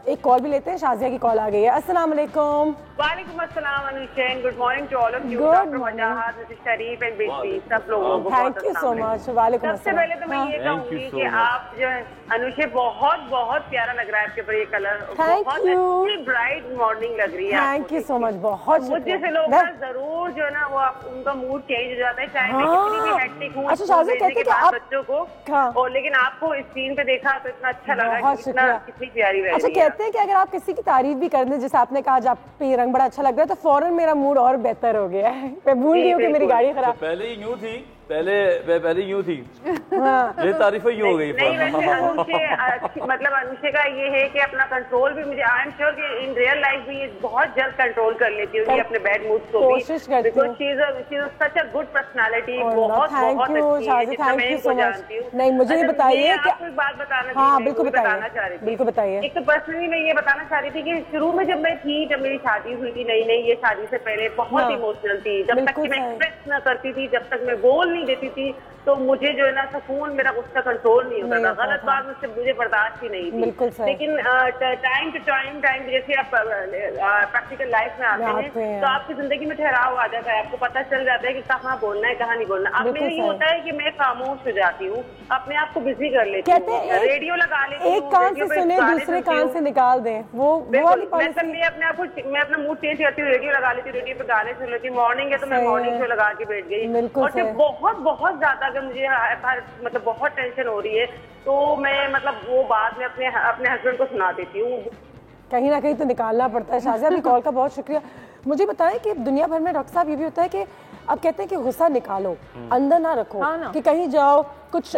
Speaker 4: एक कॉल भी लेते हैं, शाजिया की कॉल आ गई है। अस्सलाम वालेकुम।
Speaker 5: वालेकुम अस्सलाम अनुशैन, good morning to all of you,
Speaker 4: Good
Speaker 5: doctor
Speaker 4: morning.
Speaker 5: Wajahat, Mrs Sharif and Bijli, सब लोगों को
Speaker 4: थैंक यू सो मच। वालेकुम
Speaker 5: सबसे
Speaker 4: अस्सलाम।
Speaker 5: पहले तो मैं ये
Speaker 7: Thank you
Speaker 5: कहूंगी
Speaker 7: so
Speaker 5: कि
Speaker 7: much.
Speaker 5: आप जो है अनुषे बहुत बहुत प्यारा लग रहा है आपके ऊपर ये कलर,
Speaker 4: Thank
Speaker 5: बहुत
Speaker 4: you.
Speaker 5: अच्छी ब्राइट मॉर्निंग लग रही है।
Speaker 4: थैंक यू सो मच, बहुत
Speaker 5: मुझ जैसे लोग ना जरूर जो है ना वो उनका मूड चेंज हो जाता है, चाहे मैं कितनी भी हेक्टिक हूँ
Speaker 4: अच्छा,
Speaker 5: स्कूल
Speaker 4: शाज़िया
Speaker 5: भेजने
Speaker 4: कहते
Speaker 5: के
Speaker 4: हैं कि
Speaker 5: बाद
Speaker 4: आप-
Speaker 5: बच्चों को,
Speaker 4: हाँ।
Speaker 5: और लेकिन आपको इस सीन पे देखा तो इतना अच्छा लगा
Speaker 4: बहुत
Speaker 5: कि कितना
Speaker 4: शुक्रिया।
Speaker 5: कितनी प्यारी लग
Speaker 4: अच्छा
Speaker 5: रही है।
Speaker 4: कहते हैं कि अगर आप किसी की तारीफ भी कर दें, जैसे आपने कहा आज आप पे ये रंग बड़ा अच्छा लग रहा है, तो फौरन मेरा मूड और बेहतर हो गया है। मैं भूल गई हूँ कि मेरी
Speaker 5: बिल्कुल।
Speaker 4: गाड़ी
Speaker 7: तो
Speaker 4: खराब।
Speaker 7: पहले ही यूं थी, पहले यूं थी, ये तारीफें यूं हो गई।
Speaker 5: नहीं वैसे अनुषे मतलब अनुषे का ये है कि अपना कंट्रोल भी, मुझे आई एम श्योर कि इन रियल लाइफ भी ये बहुत जल्द कंट्रोल कर लेती होगी अपने बैड मूड को भी,
Speaker 4: कोशिश करती
Speaker 5: बिकॉज
Speaker 4: हूँ।
Speaker 5: She is such a good personality,
Speaker 4: और
Speaker 5: बहुत
Speaker 4: थैंक
Speaker 5: बहुत
Speaker 4: यू
Speaker 5: अच्छी है,
Speaker 4: शाजी,
Speaker 5: जितना
Speaker 4: थैंक
Speaker 5: मैं
Speaker 4: यू
Speaker 5: इनको
Speaker 4: सो मच।
Speaker 5: जानती हूँ।
Speaker 4: नहीं मुझे ये
Speaker 5: अच्छा,
Speaker 4: बताइए
Speaker 5: मैं
Speaker 4: कि
Speaker 5: आपको एक बात बताना थी,
Speaker 4: हाँ
Speaker 5: मैं
Speaker 4: बिल्कुल
Speaker 5: वो बताना
Speaker 4: बताइए,
Speaker 5: चाह रही थी।
Speaker 4: बिल्कुल बताइए।
Speaker 5: एक तो पर्सनली मैं ये बताना चाह रही थी कि शुरू में जब मैं थी, जब मेरी शादी हुई थी नई नई, ये शादी से पहले बहुत
Speaker 4: हाँ।
Speaker 5: इमोशनल थी, जब तक
Speaker 4: बिल्कुल
Speaker 5: कि मैं
Speaker 4: सही।
Speaker 5: एक्सप्रेस न करती थी, जब तक मैं बोल नहीं देती थी, तो मुझे जो है ना सुकून, मेरा गुस्सा कंट्रोल नहीं होता था, गलत बात मुझसे मुझे बर्दाश्त ही नहीं थी।
Speaker 4: बिल्कुल सही।
Speaker 5: लेकिन टाइम टू टाइम जैसे आप प्रैक्टिकल लाइफ में आते हैं तो आपकी जिंदगी में ठहराव आ जाता है, आपको पता चल जाता है कि कहाँ बोलना है कहाँ नहीं बोलना। अब
Speaker 4: बिल्कुल
Speaker 5: मेरा ये
Speaker 4: सही।
Speaker 5: होता है कि मैं खामोश हो जाती हूँ, अपने आप को बिजी कर लेती
Speaker 4: कहते
Speaker 5: हूँ,
Speaker 4: हैं
Speaker 5: रेडियो लगा लेती हूँ,
Speaker 4: एक कान
Speaker 5: रेडियो
Speaker 4: से
Speaker 5: पे
Speaker 4: सुने
Speaker 5: गाने
Speaker 4: दूसरे
Speaker 5: सुनती
Speaker 4: कान
Speaker 5: हूँ।
Speaker 4: से निकाल दें, वो वाली
Speaker 5: बिल्कुल, मैं
Speaker 4: पॉलिसी।
Speaker 5: कभी अपने आप को, मैं अपना मूड चेंज करती हूँ, रेडियो लगा लेती हूँ, रेडियो पे गाने सुन लेती हूँ, मॉर्निंग है तो मैं
Speaker 4: सही
Speaker 5: मॉर्निंग
Speaker 4: है।
Speaker 5: शो लगा के बैठ गई,
Speaker 4: बिल्कुल
Speaker 5: और फिर
Speaker 4: सही।
Speaker 5: बहुत बहुत ज्यादा अगर मुझे मतलब बहुत टेंशन हो रही है, तो मैं मतलब वो बात में अपने हस्बैंड को सुना देती हूँ।
Speaker 4: कहीं ना कहीं तो निकालना पड़ता है। शाज़िया आपकी कॉल का बहुत शुक्रिया। मुझे बताएं कि दुनिया भर में डॉक्टर साहब ये भी होता है कि आप कहते हैं कि गुस्सा निकालो, अंदर ना रखो, कि कहीं जाओ कुछ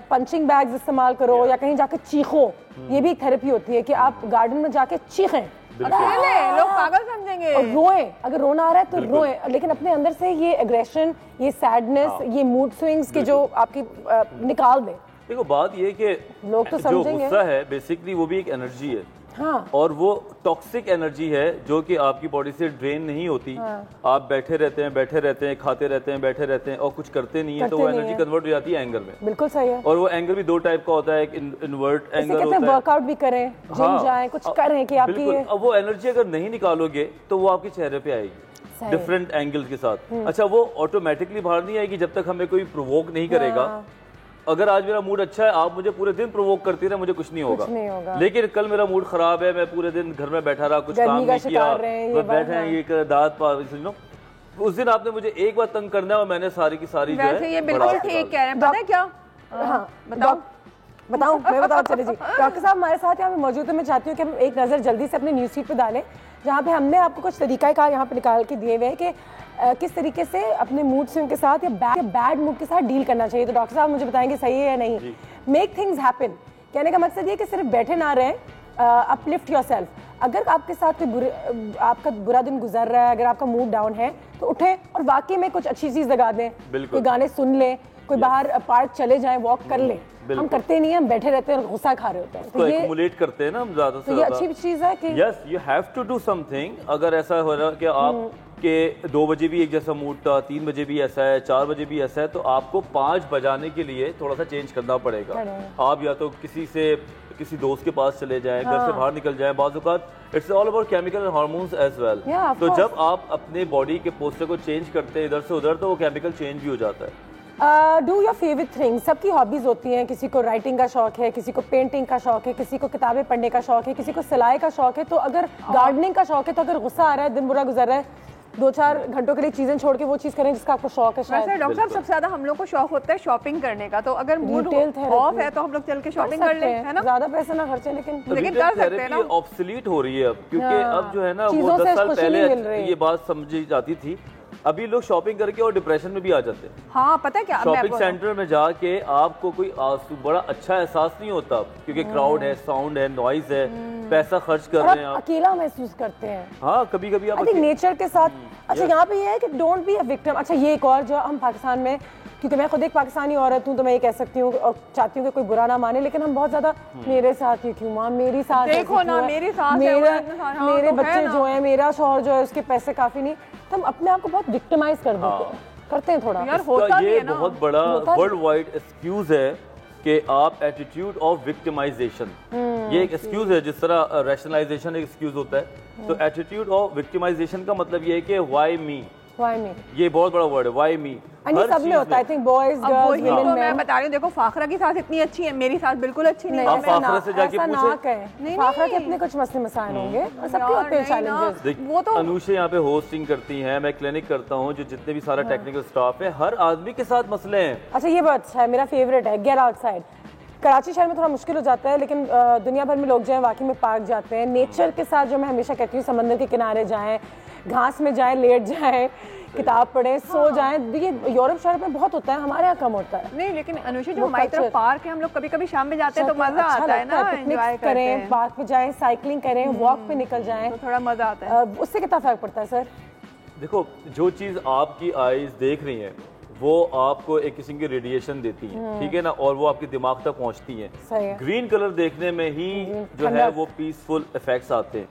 Speaker 4: पंचिंग बैग्स इस्तेमाल करो या कहीं जाके चीखो। ये भी एक थेरेपी होती है कि आप गार्डन में जाके चीखें,
Speaker 3: लोग पागल समझेंगे,
Speaker 4: और रोएं। अगर रोना आ रहा है तो रोएं, लेकिन अपने अंदर से ये एग्रेशन, ये सैडनेस, ये मूड स्विंग्स के जो आपकी निकाल दें।
Speaker 7: देखो बात ये कि
Speaker 4: लोग तो
Speaker 7: जो गुस्सा है बेसिकली वो भी एक एनर्जी है।
Speaker 4: हाँ।
Speaker 7: और वो टॉक्सिक एनर्जी है जो कि आपकी बॉडी से ड्रेन नहीं होती। आप बैठे रहते हैं, खाते रहते हैं, बैठे रहते हैं और कुछ करते नहीं है, तो वो एनर्जी कन्वर्ट हो जाती है एंगर में।
Speaker 4: बिल्कुल सही है।
Speaker 7: और वो एंगर भी दो टाइप का होता है, एक इन्वर्ट एंगर होता है।
Speaker 4: वर्कआउट भी करें, जिम जाएं, कुछ करें कि आपकी
Speaker 7: अब वो एनर्जी अगर नहीं निकालोगे तो वो आपके चेहरे पे आएगी डिफरेंट एंगल के साथ। अच्छा, वो ऑटोमेटिकली बाहर नहीं आएगी जब तक हमें कोई प्रोवोक नहीं करेगा। अगर आज मेरा मूड अच्छा है, आप मुझे पूरे दिन प्रोवोक करती रहे, मुझे कुछ नहीं होगा। लेकिन कल मेरा मूड खराब है, मैं पूरे दिन घर में बैठा रहा, कुछ काम नहीं किया, बैठे हैं ये दांत लो, उस दिन आपने मुझे एक बार तंग करना है और मैंने सारी की सारी जो है
Speaker 3: ये बिल्कुल ठीक कह रहे हैं। पता है क्या?
Speaker 4: बताऊं मैं बताऊं चलिए जी। डॉक्टर साहब हमारे साथ यहाँ पे मौजूद है। मैं चाहती हूँ कि हम एक नज़र जल्दी से अपने न्यूज़ फीड पे डालें, जहाँ पे हमने आपको कुछ तरीक़ाकार यहाँ पे निकाल के दिए हुए हैं कि किस तरीके से अपने मूड स्विंग के साथ या बैड मूड के साथ डील करना चाहिए। तो डॉक्टर साहब मुझे बताएंगे सही है या नहीं। मेक थिंग्स हैपन कहने का मकसद ये कि सिर्फ बैठे ना रहें, अपलिफ्ट योरसेल्फ। अगर आपके साथ कोई आपका बुरा दिन गुजर रहा है, अगर आपका मूड डाउन है, तो उठें और वाकई में कुछ अच्छी चीज़ लगा दें, कोई गाने सुन लें, कोई बाहर पार्क चले जाएं, वॉक कर लें। हम करते नहीं हैं, हम बैठे रहते हैं और गुस्सा खा रहे होते हैं,
Speaker 7: तो ये एक्युमुलेट करते हैं ना हम ज़्यादा से ज़्यादा।
Speaker 4: ये अच्छी चीज़ है कि
Speaker 7: yes, you have to do something. अगर ऐसा हो रहा है कि आप के 2 बजे भी एक जैसा मूड था, 3 बजे भी ऐसा है, 4 बजे भी ऐसा है, तो आपको 5 बजाने के लिए थोड़ा सा चेंज करना पड़ेगा। आप या तो किसी दोस्त के पास चले जाएं, घर से बाहर निकल जाएं। बाज़ औक़ात it's all about chemical and hormones as well. तो जब आप अपने बॉडी के पोस्चर को चेंज करते हैं इधर से उधर, तो वो केमिकल चेंज भी हो जाता है।
Speaker 4: Do your favourite thing. सबकी हॉबीज होती हैं, किसी को राइटिंग का शौक है, किसी को पेंटिंग का शौक है, किसी को किताबें पढ़ने का शौक है, किसी को सिलाई का शौक है। तो अगर गार्डनिंग का शौक है, तो अगर गुस्सा आ रहा है, दिन बुरा गुजर रहा है, 2-4 घंटों के लिए चीजें छोड़ के वो चीज करें जिसका आपको शौक है।
Speaker 3: वैसे डॉक्टर साहब सबसे ज्यादा हम लोग को शौक होता है शॉपिंग करने का, तो अगर मूड ऑफ है तो हम लोग चल के शॉपिंग कर ले, है ना?
Speaker 4: ज्यादा पैसा ना खर्चे, लेकिन
Speaker 3: कर सकते हैं ना।
Speaker 7: ऑब्सोलीट हो रही है अब, क्योंकि अब जो है ना वो 10 साल पहले ये बात समझी जाती थी। अभी लोग शॉपिंग करके और डिप्रेशन में भी आ जाते हैं।
Speaker 3: हाँ, पता है क्या,
Speaker 7: शॉपिंग सेंटर में जाके आपको कोई बड़ा अच्छा एहसास नहीं होता, क्योंकि क्राउड है, साउंड है, नॉइज है, पैसा खर्च कर रहे हैं, आप
Speaker 4: अकेला महसूस करते हैं।
Speaker 7: हाँ, कभी कभी आप
Speaker 4: नेचर के साथ। अच्छा, यहाँ पे ये है कि डोंट बी अ विक्टिम। अच्छा, ये एक और जो हम पाकिस्तान में, क्योंकि मैं खुद एक पाकिस्तानी औरत हूँ, तो मैं ये कह सकती हूँ और चाहती हूँ कि कोई बुरा ना माने, लेकिन हम बहुत ज्यादा मेरे साथ ही क्यों माँ, मेरी साथ
Speaker 3: देखो ना, मेरी साथ
Speaker 4: मेरे बच्चे जो है, मेरा शौहर जो है, उसके पैसे काफी नहीं, तो हम अपने आप को बहुत विक्टिमाइज कर देते हैं, करते हैं थोड़ा।
Speaker 3: यार होता
Speaker 7: ये बहुत बड़ा वर्ल्ड वाइड एक्सक्यूज है कि आप एटीट्यूड ऑफ विक्टिमाइजेशन, ये एक एक्सक्यूज है, जिस तरह रैशनलाइजेशन एक एक्सक्यूज होता है। तो एटीट्यूड ऑफ विक्टिमाइजेशन का मतलब ये है कि व्हाई मी, ये बहुत बड़ा वर्ड है, व्हाई मी।
Speaker 4: सब में होता है, I think boys girls women.
Speaker 3: मैं बता रही हूँ, देखो फाखरा की साथ इतनी अच्छी है, मेरी साथ बिल्कुल अच्छी नहीं है।
Speaker 7: फाखरा से जाके पूछो,
Speaker 4: फाखरा के अपने कुछ मसले मसाइल होंगे और सबके होते हैं चैलेंजेस।
Speaker 7: वो तो अनुषा यहाँ पे होस्टिंग करती हैं, मैं क्लिनिक करता हूँ, जो जितने भी सारा टेक्निकल स्टाफ है, हर आदमी के साथ मसले हैं।
Speaker 4: अच्छा, ये बहुत अच्छा है, मेरा फेवरेट है गेट आउटसाइड। कराची शहर में थोड़ा मुश्किल हो जाता है, लेकिन दुनिया भर में लोग जो है वाकई में पार्क जाते हैं, नेचर के साथ। जो मैं हमेशा कहती हूँ, समंदर के किनारे जाएं, घास में जाएं, लेट जाएं, किताब पढ़ें, सो जाएं। ये यूरोप शहर में बहुत होता है, हमारे यहाँ कम होता है।
Speaker 3: नहीं, लेकिन अनुषा जो हमारी तरफ पार्क है, हम लोग कभी कभी शाम में जाते हैं तो मजा आता है ना,
Speaker 4: पिकनिक करें, पार्क में जाएं, साइकिलिंग करें, वॉक पे निकल जाएं,
Speaker 3: तो थोड़ा मजा आता है।
Speaker 4: उससे कितना फर्क पड़ता है सर?
Speaker 7: देखो, जो चीज आपकी आईज देख रही है वो आपको एक किस्म की रेडिएशन देती है, ठीक है ना, और वो आपके दिमाग तक पहुंचती है। ग्रीन कलर देखने में ही जो है वो पीसफुल इफेक्ट्स आते हैं।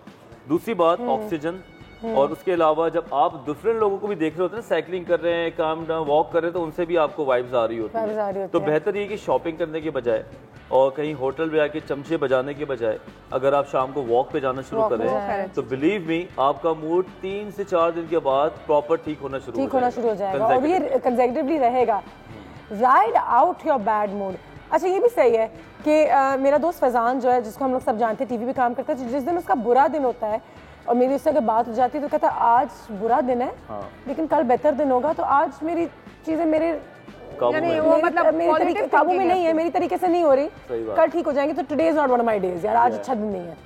Speaker 7: दूसरी बात ऑक्सीजन, और उसके अलावा जब आप दूसरे लोगों को भी देख रहे होते हैं, साइकिलिंग कर रहे हैं, काम वॉक कर रहे हैं, तो उनसे भी आपको वाइब्स आ रही होती है। तो बेहतर ये कि शॉपिंग करने के बजाय और कहीं होटल में आके चमचे बजाने के बजाय अगर आप शाम को वॉक पे जाना शुरू करें, तो बिलीव मी, आपका मूड 3 से 4 दिन के बाद प्रॉपर ठीक होना शुरू हो
Speaker 4: जाएगा और ये कंसेक्यूटिवली रहेगा। Ride out your bad mood. अच्छा, ये भी सही है कि मेरा दोस्त फैजान जो है, जिसको हम लोग सब जानते हैं, टीवी पे काम करता है, जिस दिन उसका बुरा दिन होता है और मेरी उससे अगर बात हो जाती है तो कहता है आज बुरा दिन है, लेकिन कल बेहतर दिन होगा, तो आज मेरी चीज़ें मेरे
Speaker 7: काबू
Speaker 3: यानी
Speaker 7: में
Speaker 3: वो मतलब
Speaker 4: मेरे
Speaker 3: positive
Speaker 4: तरीके काबू में
Speaker 3: thinking
Speaker 4: नहीं है, मेरी तरीके से नहीं हो रही,
Speaker 7: सही बात।
Speaker 4: कल ठीक हो जाएंगे। तो today is not one of my days यार, आज अच्छा दिन नहीं है।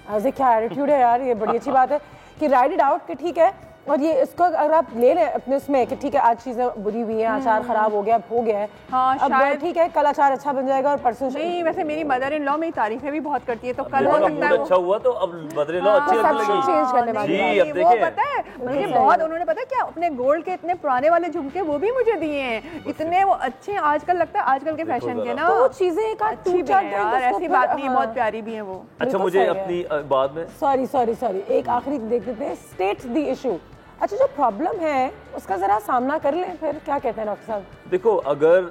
Speaker 4: आज क्या एटीट्यूड है यार, ये बड़ी अच्छी बात है कि राइड इट आउट कि ठीक है। और ये इसको अगर आप ले लें अपने उसमें कि ठीक है आज चीजें बुरी हुई हैं, अचार खराब हो गया है,
Speaker 3: हाँ,
Speaker 4: अब
Speaker 3: शायद-
Speaker 4: ठीक है कल अचार अच्छा बन जाएगा और परसों
Speaker 3: नहीं, वैसे मेरी मदर इन लॉ मेरी तारीफें भी बहुत करती है, तो कल हो
Speaker 7: देखो,
Speaker 3: सकता है
Speaker 7: मूड
Speaker 3: वो-
Speaker 7: अच्छा हुआ तो अब बदले अच्छी
Speaker 4: सब
Speaker 7: लगने
Speaker 4: कुछ
Speaker 7: लगी।
Speaker 4: चेंज करने वाली
Speaker 7: जी,
Speaker 3: नहीं,
Speaker 7: अब
Speaker 3: वो
Speaker 7: देखिए।
Speaker 3: पता है मुझे बहुत, उन्होंने पता है क्या अपने गोल्ड के इतने पुराने वाले झुमके वो भी मुझे दिए हैं, इतने वो अच्छे हैं, आजकल लगता है आजकल के फैशन के ना,
Speaker 4: तो वो चीजें एक आध
Speaker 3: अच्छी
Speaker 4: टूट
Speaker 3: भी
Speaker 4: जाती
Speaker 3: हैं
Speaker 4: हैं,
Speaker 3: यार,
Speaker 4: तो उसको
Speaker 3: ऐसी
Speaker 4: फिर-
Speaker 3: बात नहीं है,
Speaker 4: हाँ।
Speaker 3: बहुत प्यारी भी है वो।
Speaker 7: अच्छा
Speaker 4: बिल्कुल
Speaker 7: मुझे
Speaker 4: सही है।
Speaker 7: अपनी बाद में
Speaker 4: सॉरी एक आखिरी देख देते हैं, स्टेट द इशू। अच्छा जो प्रॉब्लम है उसका जरा सामना कर लें, फिर क्या कहते हैं डॉक्टर साहब?
Speaker 7: देखो, अगर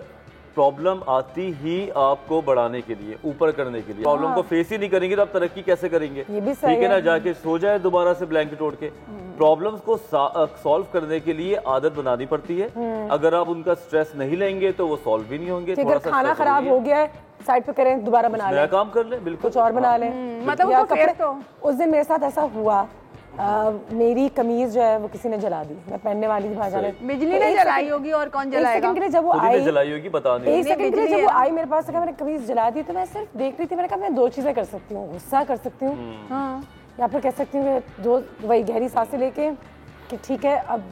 Speaker 7: प्रॉब्लम आती ही आपको बढ़ाने के लिए, ऊपर करने के लिए, प्रॉब्लम को फेस ही नहीं करेंगे तो आप तरक्की कैसे करेंगे?
Speaker 4: ये भी सही
Speaker 7: ठीक है ना,
Speaker 4: है।
Speaker 7: जाके सो जाए दोबारा से ब्लैंकेट ओढ़ के। प्रॉब्लम्स को सॉल्व करने के लिए आदत बनानी पड़ती है। अगर आप उनका स्ट्रेस नहीं लेंगे तो वो सॉल्व भी नहीं होंगे।
Speaker 4: कि
Speaker 7: थोड़ा
Speaker 4: अगर
Speaker 7: सा
Speaker 4: खाना
Speaker 7: stress
Speaker 4: खराब
Speaker 7: जरूरी
Speaker 4: हो
Speaker 7: है।
Speaker 4: गया है साइड पे करें, दोबारा बना
Speaker 7: नया
Speaker 4: लें,
Speaker 7: काम कर ले, बिल्कुल
Speaker 4: कुछ और बना लें।
Speaker 3: मतलब
Speaker 4: या
Speaker 3: उसको फेर
Speaker 4: कपड़े-
Speaker 3: तो-
Speaker 4: उस दिन मेरे साथ ऐसा हुआ, मेरी कमीज जो है वो किसी ने जला दी, मैं पहनने वाली थी भाजाने,
Speaker 3: बिजली ने जलाई होगी और कौन
Speaker 4: एक
Speaker 3: जलाएगा?
Speaker 4: सेकंड के लिए जब वो
Speaker 7: खुद ही
Speaker 4: आई,
Speaker 7: ने जलाई होगी, पता नहीं।
Speaker 4: एक सेकंड के लिए
Speaker 3: बिजली
Speaker 4: जब वो
Speaker 3: है ना।
Speaker 4: आई मेरे पास, मैंने कमीज जला दी, तो मैं सिर्फ देख रही थी, मैंने कहा मैं दो चीजें कर सकती हूँ, गुस्सा कर सकती हूँ
Speaker 3: हाँ,
Speaker 4: या फिर कह सकती हूँ कि दो वही गहरी सांसें लेके कि ठीक है अब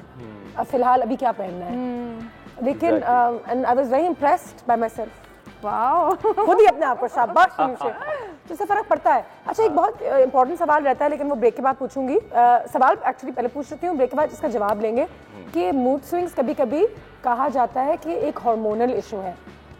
Speaker 4: फिलहाल अभी क्या पहनना है। लेकिन I was very impressed by my self,
Speaker 3: wow.
Speaker 4: खुद ही अपने आप को शाबाश शुरू से, तो इससे फर्क पड़ता है। अच्छा एक बहुत इंपॉर्टेंट सवाल रहता है, लेकिन वो ब्रेक के बाद पूछूंगी। सवाल एक्चुअली पहले पूछ सकती हूँ, ब्रेक के बाद इसका जवाब लेंगे कि मूड स्विंग्स कभी कभी कहा जाता है कि एक हार्मोनल इशू है,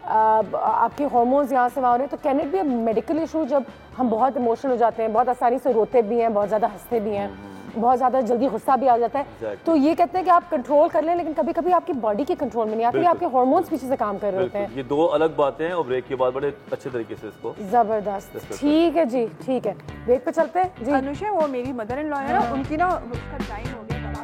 Speaker 4: आपके हार्मोन्स यहाँ से वहाँ हो रहे हैं, तो can it be a medical issue जब हम बहुत इमोशनल हो जाते हैं, बहुत आसानी से रोते भी हैं, बहुत ज़्यादा हंसते भी हैं, बहुत ज़्यादा जल्दी गुस्सा भी आ जाता है, तो ये कहते हैं कि आप कंट्रोल कर लें, लेकिन कभी कभी आपकी बॉडी के कंट्रोल में नहीं आती, आपके हार्मोन्स पीछे से काम कर रहे होते हैं।
Speaker 7: बिल्कुल, ये दो अलग बातें हैं और ब्रेक के बाद बड़े अच्छे तरीके से इसको
Speaker 4: जबरदस्त, ठीक है जी, ठीक है, ब्रेक पे चलते हैं जी।
Speaker 3: अनुषा वो मेरी मदर इन लॉ है ना, उनकी ना उसका टाइम हो गया बड़ा।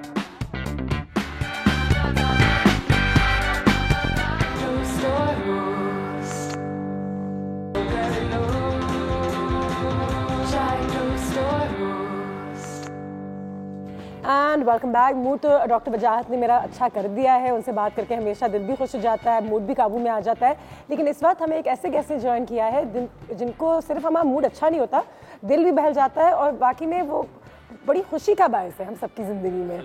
Speaker 4: And welcome back. मूड तो डॉक्टर वजाहत ने मेरा अच्छा कर दिया है, उनसे बात करके हमेशा दिल भी खुश हो जाता है, मूड भी काबू में आ जाता है। लेकिन इस वक्त हमें एक ऐसे गेस्ट ने ज्वाइन किया है जिनको सिर्फ हमारा मूड अच्छा नहीं होता, दिल भी बहल जाता है और बाकी में वो बड़ी खुशी का बायस है हम सबकी ज़िंदगी में।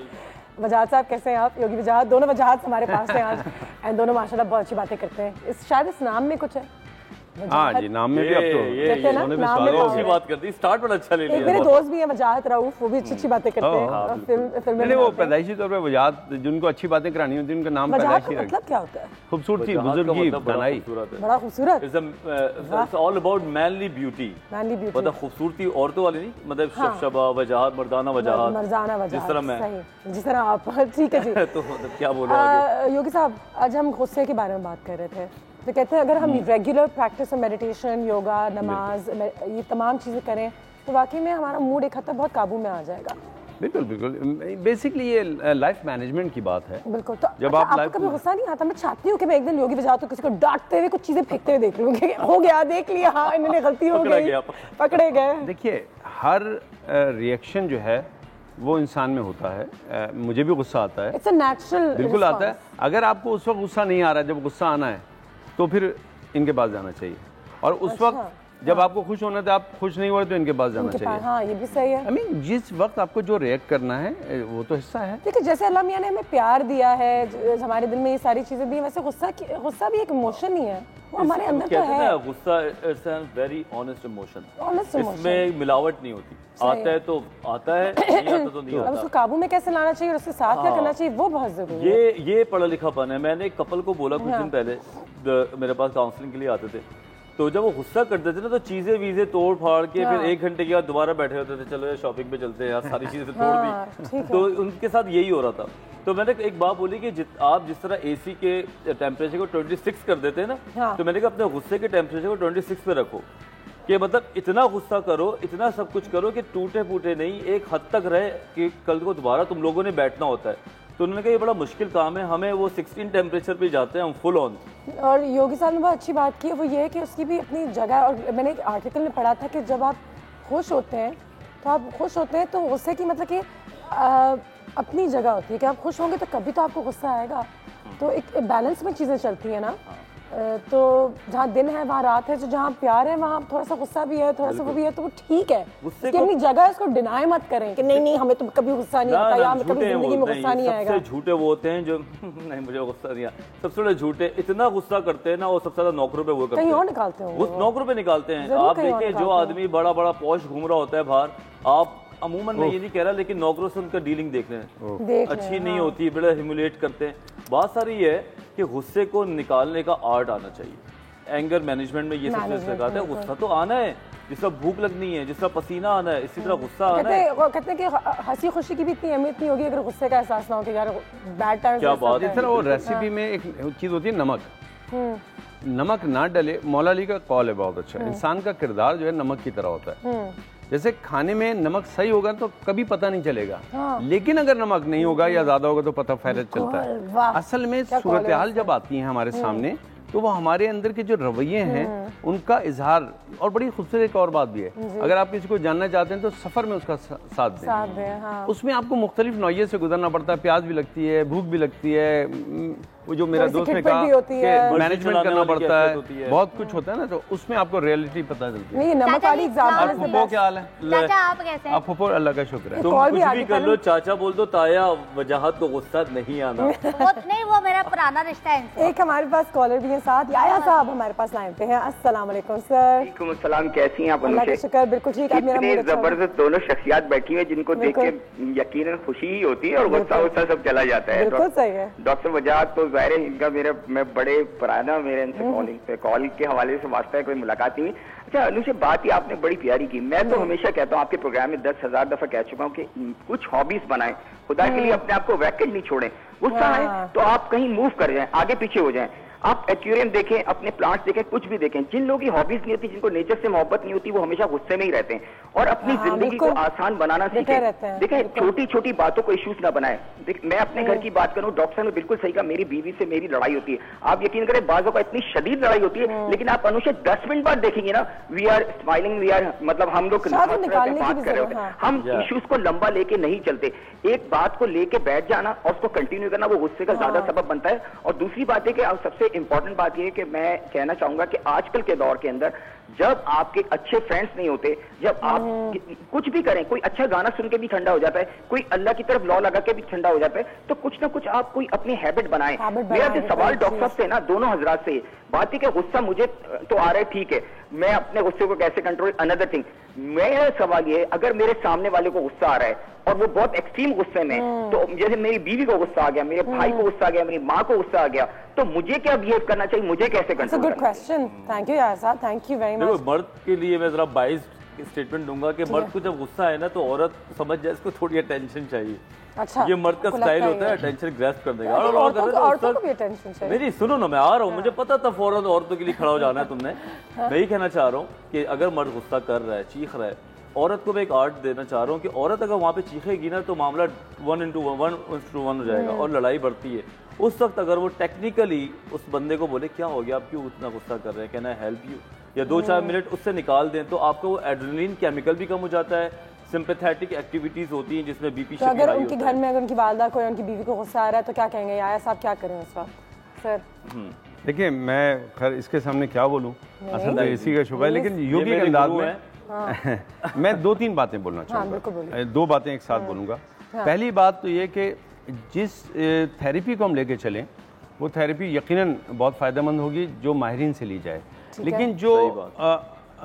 Speaker 4: वजाहत साहब कैसे हैं आप? योगी वजाहत, दोनों वजाहत हमारे पास हैं आज एंड दोनों माशाल्लाह बहुत अच्छी बातें करते हैं। शायद इस नाम में कुछ है,
Speaker 8: हाँ जी, नाम में भी अब तो
Speaker 4: कहते हैं ना,
Speaker 8: उन्होंने भी
Speaker 4: नाम में
Speaker 8: स्वागत
Speaker 7: अच्छी बात करती, स्टार्ट बड़ा अच्छा ले
Speaker 4: एक
Speaker 7: लिया।
Speaker 4: मेरे दोस्त भी हैं वजाहत रऊफ, वो भी अच्छी अच्छी बातें करते हैं
Speaker 8: हाँ,
Speaker 4: और फिल्म
Speaker 8: नहीं वो पैदाइशी तौर पे वजाहत, जिनको अच्छी बातें करानी होती है उनका नाम
Speaker 4: वजाहत
Speaker 8: पैदाइशी
Speaker 4: का
Speaker 8: रख,
Speaker 4: मतलब क्या होता है?
Speaker 8: खूबसूरती,
Speaker 7: वजाहत का
Speaker 8: बुजुर्गी,
Speaker 7: मतलब बड़ा
Speaker 8: दानाई।
Speaker 7: खूबसूरत है।
Speaker 4: बड़ा खूबसूरत,
Speaker 7: It's all about manly beauty।
Speaker 4: Manly beauty,
Speaker 7: मतलब खूबसूरती औरतों वाली नहीं, मतलब शबशबा वजाहत, मर्दाना वजाहत,
Speaker 4: मर्दाना वजाहत,
Speaker 7: जिस तरह मैं
Speaker 4: सही, जिस तरह आप, ठीक है जी।
Speaker 7: तो मतलब क्या बोलो आगे।
Speaker 4: योगी साहब, आज हम गुस्से के बारे में बात कर रहे थे, तो कहते हैं अगर हम रेगुलर प्रैक्टिस और मेडिटेशन, योगा, नमाज, ये तमाम चीज़ें करें तो वाकई में हमारा मूड एक हद तक बहुत काबू में आ जाएगा।
Speaker 8: बिल्कुल बिल्कुल, बेसिकली ये लाइफ मैनेजमेंट की बात है।
Speaker 4: बिल्कुल, तो
Speaker 8: जब
Speaker 4: अच्छा,
Speaker 8: आप
Speaker 4: आपको
Speaker 8: लाइफ
Speaker 4: कभी गुस्सा नहीं आता? मैं चाहती हूँ कि मैं एक दिन योगी वजाहत को किसी को डांटते हुए कुछ चीज़ें फेंकते हुए देख लूँगी, हो गया, देख लिया, हाँ इन्होंने गलती हो
Speaker 7: पकड़ा
Speaker 4: गई,
Speaker 7: गया।
Speaker 4: पकड़े गए।
Speaker 8: देखिए, हर रिएक्शन जो है वो इंसान में होता है। मुझे भी गुस्सा आता है,
Speaker 4: इट्स अ नेचुरल,
Speaker 8: बिल्कुल आता है। अगर आपको उस वक्त गुस्सा नहीं आ रहा है, जब गुस्सा आना है तो फिर इनके पास जाना चाहिए, और उस वक्त जब आपको खुश होना था, आप खुश नहीं हो रहे तो इनके पास जाना चाहिए।
Speaker 4: हाँ ये भी सही है।
Speaker 8: आई मीन जिस वक्त आपको जो रिएक्ट करना है वो तो हिस्सा है।
Speaker 4: देखिए जैसे अल्लाह मियां ने हमें प्यार दिया है, हमारे दिल में ये सारी चीजें दी, वैसे गुस्सा भी एक इमोशन ही है, वो हमारे अंदर तो
Speaker 7: कहते हैं
Speaker 4: है।
Speaker 7: ना, गुस्सा it's a very honest emotion.
Speaker 4: Honest emotion।
Speaker 7: इसमें मिलावट नहीं होती, आता है तो आता है, नहीं आता तो नहीं
Speaker 4: अब उसको
Speaker 7: आता।
Speaker 4: काबू में कैसे लाना चाहिए और उसके साथ क्या करना चाहिए, वो बहुत जरूरी है।
Speaker 7: ये पढ़ा लिखापन है। मैंने एक कपल को बोला कुछ दिन पहले, मेरे पास काउंसलिंग के लिए आते थे, तो जब वो गुस्सा करते थे ना तो चीजें वीजें तोड़ फाड़ के फिर 1 घंटे के बाद दोबारा बैठे होते थे, चलो यार शॉपिंग पे चलते हैं यार, सारी चीजें तोड़ दी। तो उनके साथ यही हो रहा था। तो मैंने एक बात बोली कि आप जिस तरह एसी के टेम्परेचर को 26 कर देते हैं ना, तो मैंने कहा अपने गुस्से के टेम्परेचर को 26 पे रखो, कि मतलब इतना गुस्सा करो, इतना सब कुछ करो कि टूटे फूटे नहीं, एक हद तक रहे कि कल को दोबारा तुम लोगों ने बैठना होता है। तो उन्होंने कहा ये बड़ा मुश्किल काम है, हमें वो 16 टेम्परेचर पे जाते हैं हम फुल ऑन।
Speaker 4: और योगी साहब ने बहुत अच्छी बात की है, वो ये है कि उसकी भी अपनी जगह, और मैंने एक आर्टिकल में पढ़ा था कि जब आप खुश होते हैं तो गुस्से की मतलब कि अपनी जगह होती है कि आप खुश होंगे तो कभी तो आपको गुस्सा आएगा, तो एक बैलेंस में चीज़ें चलती हैं ना। तो जहाँ दिन है वहाँ रात है, तो जहाँ प्यार है वहाँ थोड़ा सा गुस्सा भी है, थोड़ा सा वो भी है, तो वो ठीक है। उसकी अपनी जगह है, उसको डिनाई मत करें कि नहीं नहीं हमें तो कभी गुस्सा नहीं आता या हमें कभी जिंदगी में गुस्सा नहीं आएगा।
Speaker 7: सबसे झूठे वो होते हैं जो नहीं मुझे गुस्सा नहीं आता, सबसे बड़े झूठे इतना गुस्सा करते हैं ना, वो सबसे ज्यादा नौकरों पे वो करते हैं,
Speaker 4: कहीं और निकालते हैं,
Speaker 7: उस नौकरों पे निकालते हैं। आप देखिए जो आदमी बड़ा बड़ा पॉश घूम रहा होता है बाहर, आप अमूमन मैं ये नहीं कह रहा, लेकिन नौकरों से उनका डीलिंग देख रहे हैं, अच्छी नहीं होती, बड़ा ह्यूमिलेट करते हैं। बात सारी ये है कि गुस्से को निकालने का आर्ट आना चाहिए। एंगर मैनेजमेंट में ये सबसे सिखाते हैं, गुस्सा तो आना है, जिसका भूख लगनी है, जिसका पसीना आना है, इसी तरह गुस्सा आना है।
Speaker 4: कहते हैं कि हंसी खुशी की भी इतनी अहमियत नहीं होगी अगर गुस्से का एहसास ना हो कि यार बैड टाइम।
Speaker 8: क्या बात है। वो रेसिपी में एक चीज होती है नमक, नमक ना डले। मौला अली का कॉल है बहुत अच्छा, इंसान का किरदार जो है नमक की तरह होता है। जैसे खाने में नमक सही होगा तो कभी पता नहीं चलेगा, लेकिन अगर नमक नहीं होगा या ज्यादा होगा तो पता फैरत चलता है। असल में सूरत हाल जब आती है हमारे सामने तो वो हमारे अंदर के जो रवैये हैं उनका इजहार। और बड़ी खूबसूरत एक और बात भी है, अगर आप किसी को जानना चाहते हैं तो सफर में उसका साथ दें। उसमें आपको मुख्तलिफ नौइयत से गुजरना पड़ता है, प्यास भी लगती है, भूख भी लगती है, वो जो मेरा दोस्त ने कहा कि मैनेजमेंट करना पड़ता है, बहुत कुछ होता है ना, तो उसमें आपको रियलिटी पता चलती है।
Speaker 4: नमक वाली एग्जांपल
Speaker 8: आप फुप्पो क्या हाल है?
Speaker 2: चाचा आप कैसे हैं?
Speaker 8: आप फुप्पो अल्लाह का शुक्र है।
Speaker 7: तुम कुछ भी कर लो, चाचा बोल दो, ताया वजाहत को गुस्सा नहीं आना।
Speaker 2: वो नहीं, वो मेरा पुराना रिश्ता है इनसे।
Speaker 4: एक हमारे पास कॉलर भी है साथ, याया साहब हमारे पास लाइन पे हैं। अस्सलाम वालेकुम सर।
Speaker 9: वालेकुम अस्सलाम, कैसी हैं आप?
Speaker 4: अल्लाह का शुक्र, बिल्कुल ठीक है।
Speaker 9: इतने जबरदस्त दोनों शख्सियत बैठी हुई जिनको देख के यकीनन खुशी ही होती है और गुस्सा गुस्सा सब चला जाता है।
Speaker 4: बिल्कुल सही है।
Speaker 9: डॉक्टर वजाहत तो जाहिर है इनका मैं बड़े पुराना मेरे इनसे कॉल के हवाले से वास्ता है, कोई मुलाकात नहीं। अच्छा अनुषा, बात ही आपने बड़ी प्यारी की। मैं तो हमेशा कहता हूँ, आपके प्रोग्राम में 10,000 दफा कह चुका हूँ कि कुछ हॉबीज बनाएं, खुदा के लिए अपने आप को वैकेंट नहीं छोड़ें। गुस्सा है तो आप कहीं मूव कर जाएं, आगे पीछे हो जाएं, आप एक्वेरियम देखें, अपने प्लांट्स देखें, कुछ भी देखें। जिन लोगों की हॉबीज नहीं होती, जिनको नेचर से मोहब्बत नहीं होती, वो हमेशा गुस्से में ही रहते हैं और अपनी जिंदगी को आसान बनाना सीखें। देखिए छोटी छोटी बातों को इश्यूज ना बनाएं। मैं अपने घर की बात करूं, डॉक्टर ने बिल्कुल सही कहा, मेरी बीवी से मेरी लड़ाई होती है। आप यकीन करें बाजों का इतनी शदीद लड़ाई होती है, लेकिन आप अनुषा 10 मिनट बाद देखेंगे ना, we are smiling, we are मतलब हम लोग बात कर रहे होते हैं, हम इश्यूज को लंबा लेके नहीं चलते। एक बात को लेके बैठ जाना और उसको कंटिन्यू करना वो गुस्से का ज्यादा सबब बनता है। और दूसरी बात है कि सबसे इंपॉर्टेंट बात यह कि मैं कहना चाहूंगा कि आजकल के दौर के अंदर जब आपके अच्छे फ्रेंड्स नहीं होते, जब आप कुछ भी करें, कोई अच्छा गाना सुन के भी ठंडा हो जाता है, कोई अल्लाह की तरफ लौ लगा के भी ठंडा हो जाता है, तो कुछ ना कुछ आप कोई अपनी हैबिट बनाएं। मेरा जो सवाल डॉक्टर साहब से ना, दोनों हजरात से बात है कि गुस्सा मुझे तो आ रहा है, ठीक है, मैं अपने गुस्से को कैसे कंट्रोल। अनदर थिंग, मेरा सवाल ये है, अगर मेरे सामने वाले को गुस्सा आ रहा है और वो बहुत एक्सट्रीम गुस्से में, तो जैसे मेरी बीवी को गुस्सा आ गया, मेरे भाई को गुस्सा आ गया, मेरी माँ को गुस्सा आ गया, तो मुझे क्या बिहेव करना चाहिए, मुझे कैसे control?
Speaker 4: Good question, thank you यार साहब, थैंक यू वेरी मच।
Speaker 7: मर्द के लिए मैं जरा बाइस्ड स्टेटमेंट दूंगा कि मर्द को जब गुस्सा है ना तो औरत समझ जाए इसको थोड़ी अटेंशन चाहिए।
Speaker 4: अच्छा,
Speaker 7: ये मर्द का स्टाइल होता है अटेंशन ग्रैस्प करने का।
Speaker 4: औरतों को भी अटेंशन चाहिए।
Speaker 7: नहीं सुनो ना, मैं आ रहा हूँ, मुझे पता था फौरन औरतों के लिए खड़ा हो जाना है तुमने। मैं ही कहना चाह रहा हूँ कि अगर मर्द गुस्सा कर रहा है, चीख रहा है, औरत को मैं एक आर्ट देना चाह रहा हूँ कि औरत अगर वहाँ पे चीखेगी ना तो मामला 1:1 हो जाएगा और लड़ाई बढ़ती है। उस वक्त अगर वो टेक्निकली उस बंदे को बोले क्या हो गया, आप क्यों इतना गुस्सा कर रहे हैं, कैन आई हेल्प यू, या 2-4 मिनट उससे निकाल दें, तो आपका वो एड्रेनलिन केमिकल भी कम हो जाता है। सिंपैथेटिक एक्टिविटीज होती हैं जिसमें बीपी
Speaker 4: तो अगर उनके घर में अगर उनकी वालदा को या उनकी बीवी को गुस्सा आ रहा है तो क्या कहेंगे यार साहब, क्या करें उस वक्त? सर
Speaker 8: देखिए मैं खैर इसके सामने क्या बोलूं, असल तो इसी का शुक्र है, लेकिन योगी के अंदाज में मैं 2-3 बातें बोलना चाहूँगा, 2 बातें एक साथ बोलूँगा। पहली बात तो ये कि जिस थेरेपी को हम लेके चलें वो थेरेपी यकीनन बहुत फ़ायदेमंद होगी जो माहिरीन से ली जाए, लेकिन जो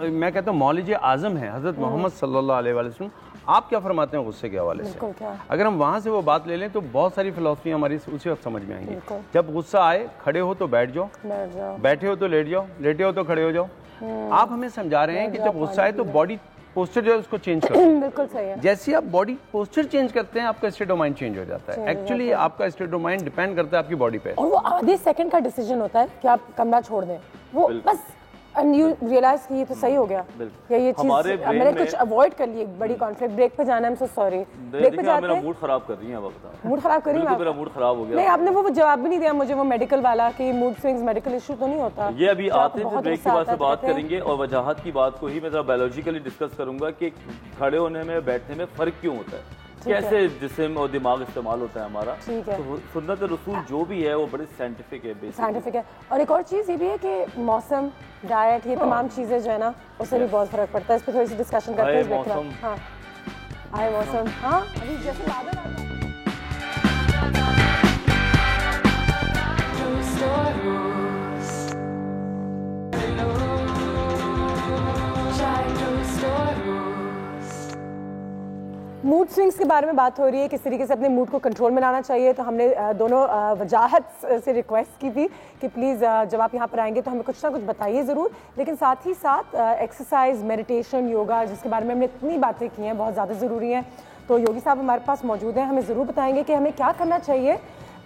Speaker 8: मैं कहता हूँ मौलवी आज़म है हज़रत मोहम्मद सल्लल्लाहु अलैहि वसल्लम, आप क्या फरमाते हैं गुस्से के हवाले से? अगर हम वहाँ से वो बात ले लें तो बहुत सारी फिलॉसफी हमारी उसी वक्त समझ में आएंगी। जब गुस्सा आए, खड़े हो तो बैठ जाओ, बैठे हो तो लेट जाओ, लेटे हो तो खड़े हो जाओ। आप हमें समझा रहे हैं कि जब गुस्सा आए तो बॉडी पोस्चर जो है उसको चेंज करो।
Speaker 4: बिल्कुल सही है।
Speaker 8: जैसे आप बॉडी पोस्चर चेंज करते हैं आपका स्टेट ऑफ माइंड चेंज हो जाता है। एक्चुअली आपका स्टेट ऑफ माइंड डिपेंड करता है आपकी बॉडी पे,
Speaker 4: और वो आधे सेकंड का डिसीजन होता है कि आप कमरा छोड़ दें, वो बस एंड यू रियलाइज कि ये तो सही हो गया, या ये चीज मैंने कुछ अवॉइड कर ली, बड़ी कॉन्फ्लिक्ट। ब्रेक पे जाना है, सो सॉरी, ब्रेक पे जाते हैं।
Speaker 7: मेरा मूड खराब कर रही है, आप बताओ।
Speaker 4: मूड खराब कर रही है,
Speaker 7: मेरा मूड खराब हो गया।
Speaker 4: नहीं आपने वो जवाब भी नहीं दिया मुझे, वो मेडिकल वाला कि मूड स्विंग्स मेडिकल इशू तो नहीं होता।
Speaker 7: ये अभी आते हैं, ब्रेक के बाद से बात करेंगे और वजाहत की बात को ही मैं जरा बायोलॉजिकली डिस्कस करूंगा कि खड़े होने में बैठने में फर्क क्यों होता है। कैसे जिस्म और दिमाग इस्तेमाल होता है हमारा।
Speaker 4: ठीक है।
Speaker 7: तो सुन्नत रसूल जो भी है वो बड़े साइंटिफिक है,
Speaker 4: साइंटिफिक है। और एक और चीज़ ये भी है कि मौसम, डाइट, ये तमाम चीज़ें जो है ना उससे भी बहुत फर्क पड़ता है। इस पर थोड़ी सी डिस्कशन करते हैं।
Speaker 7: मौसम,
Speaker 4: हाँ आए मौसम, हाँ अभी जैसे बादल आता है। मूड स्विंग्स के बारे में बात हो रही है, किस तरीके से अपने मूड को कंट्रोल में लाना चाहिए। तो हमने दोनों वजाहत से रिक्वेस्ट की थी कि प्लीज़ जब आप यहाँ पर आएंगे तो हमें कुछ ना कुछ बताइए ज़रूर, लेकिन साथ ही साथ एक्सरसाइज, मेडिटेशन, योगा, जिसके बारे में हमने इतनी बातें की हैं, बहुत ज़्यादा ज़रूरी हैं। तो योगी साहब हमारे पास मौजूद हैं, हमें ज़रूर बताएंगे कि हमें क्या करना चाहिए।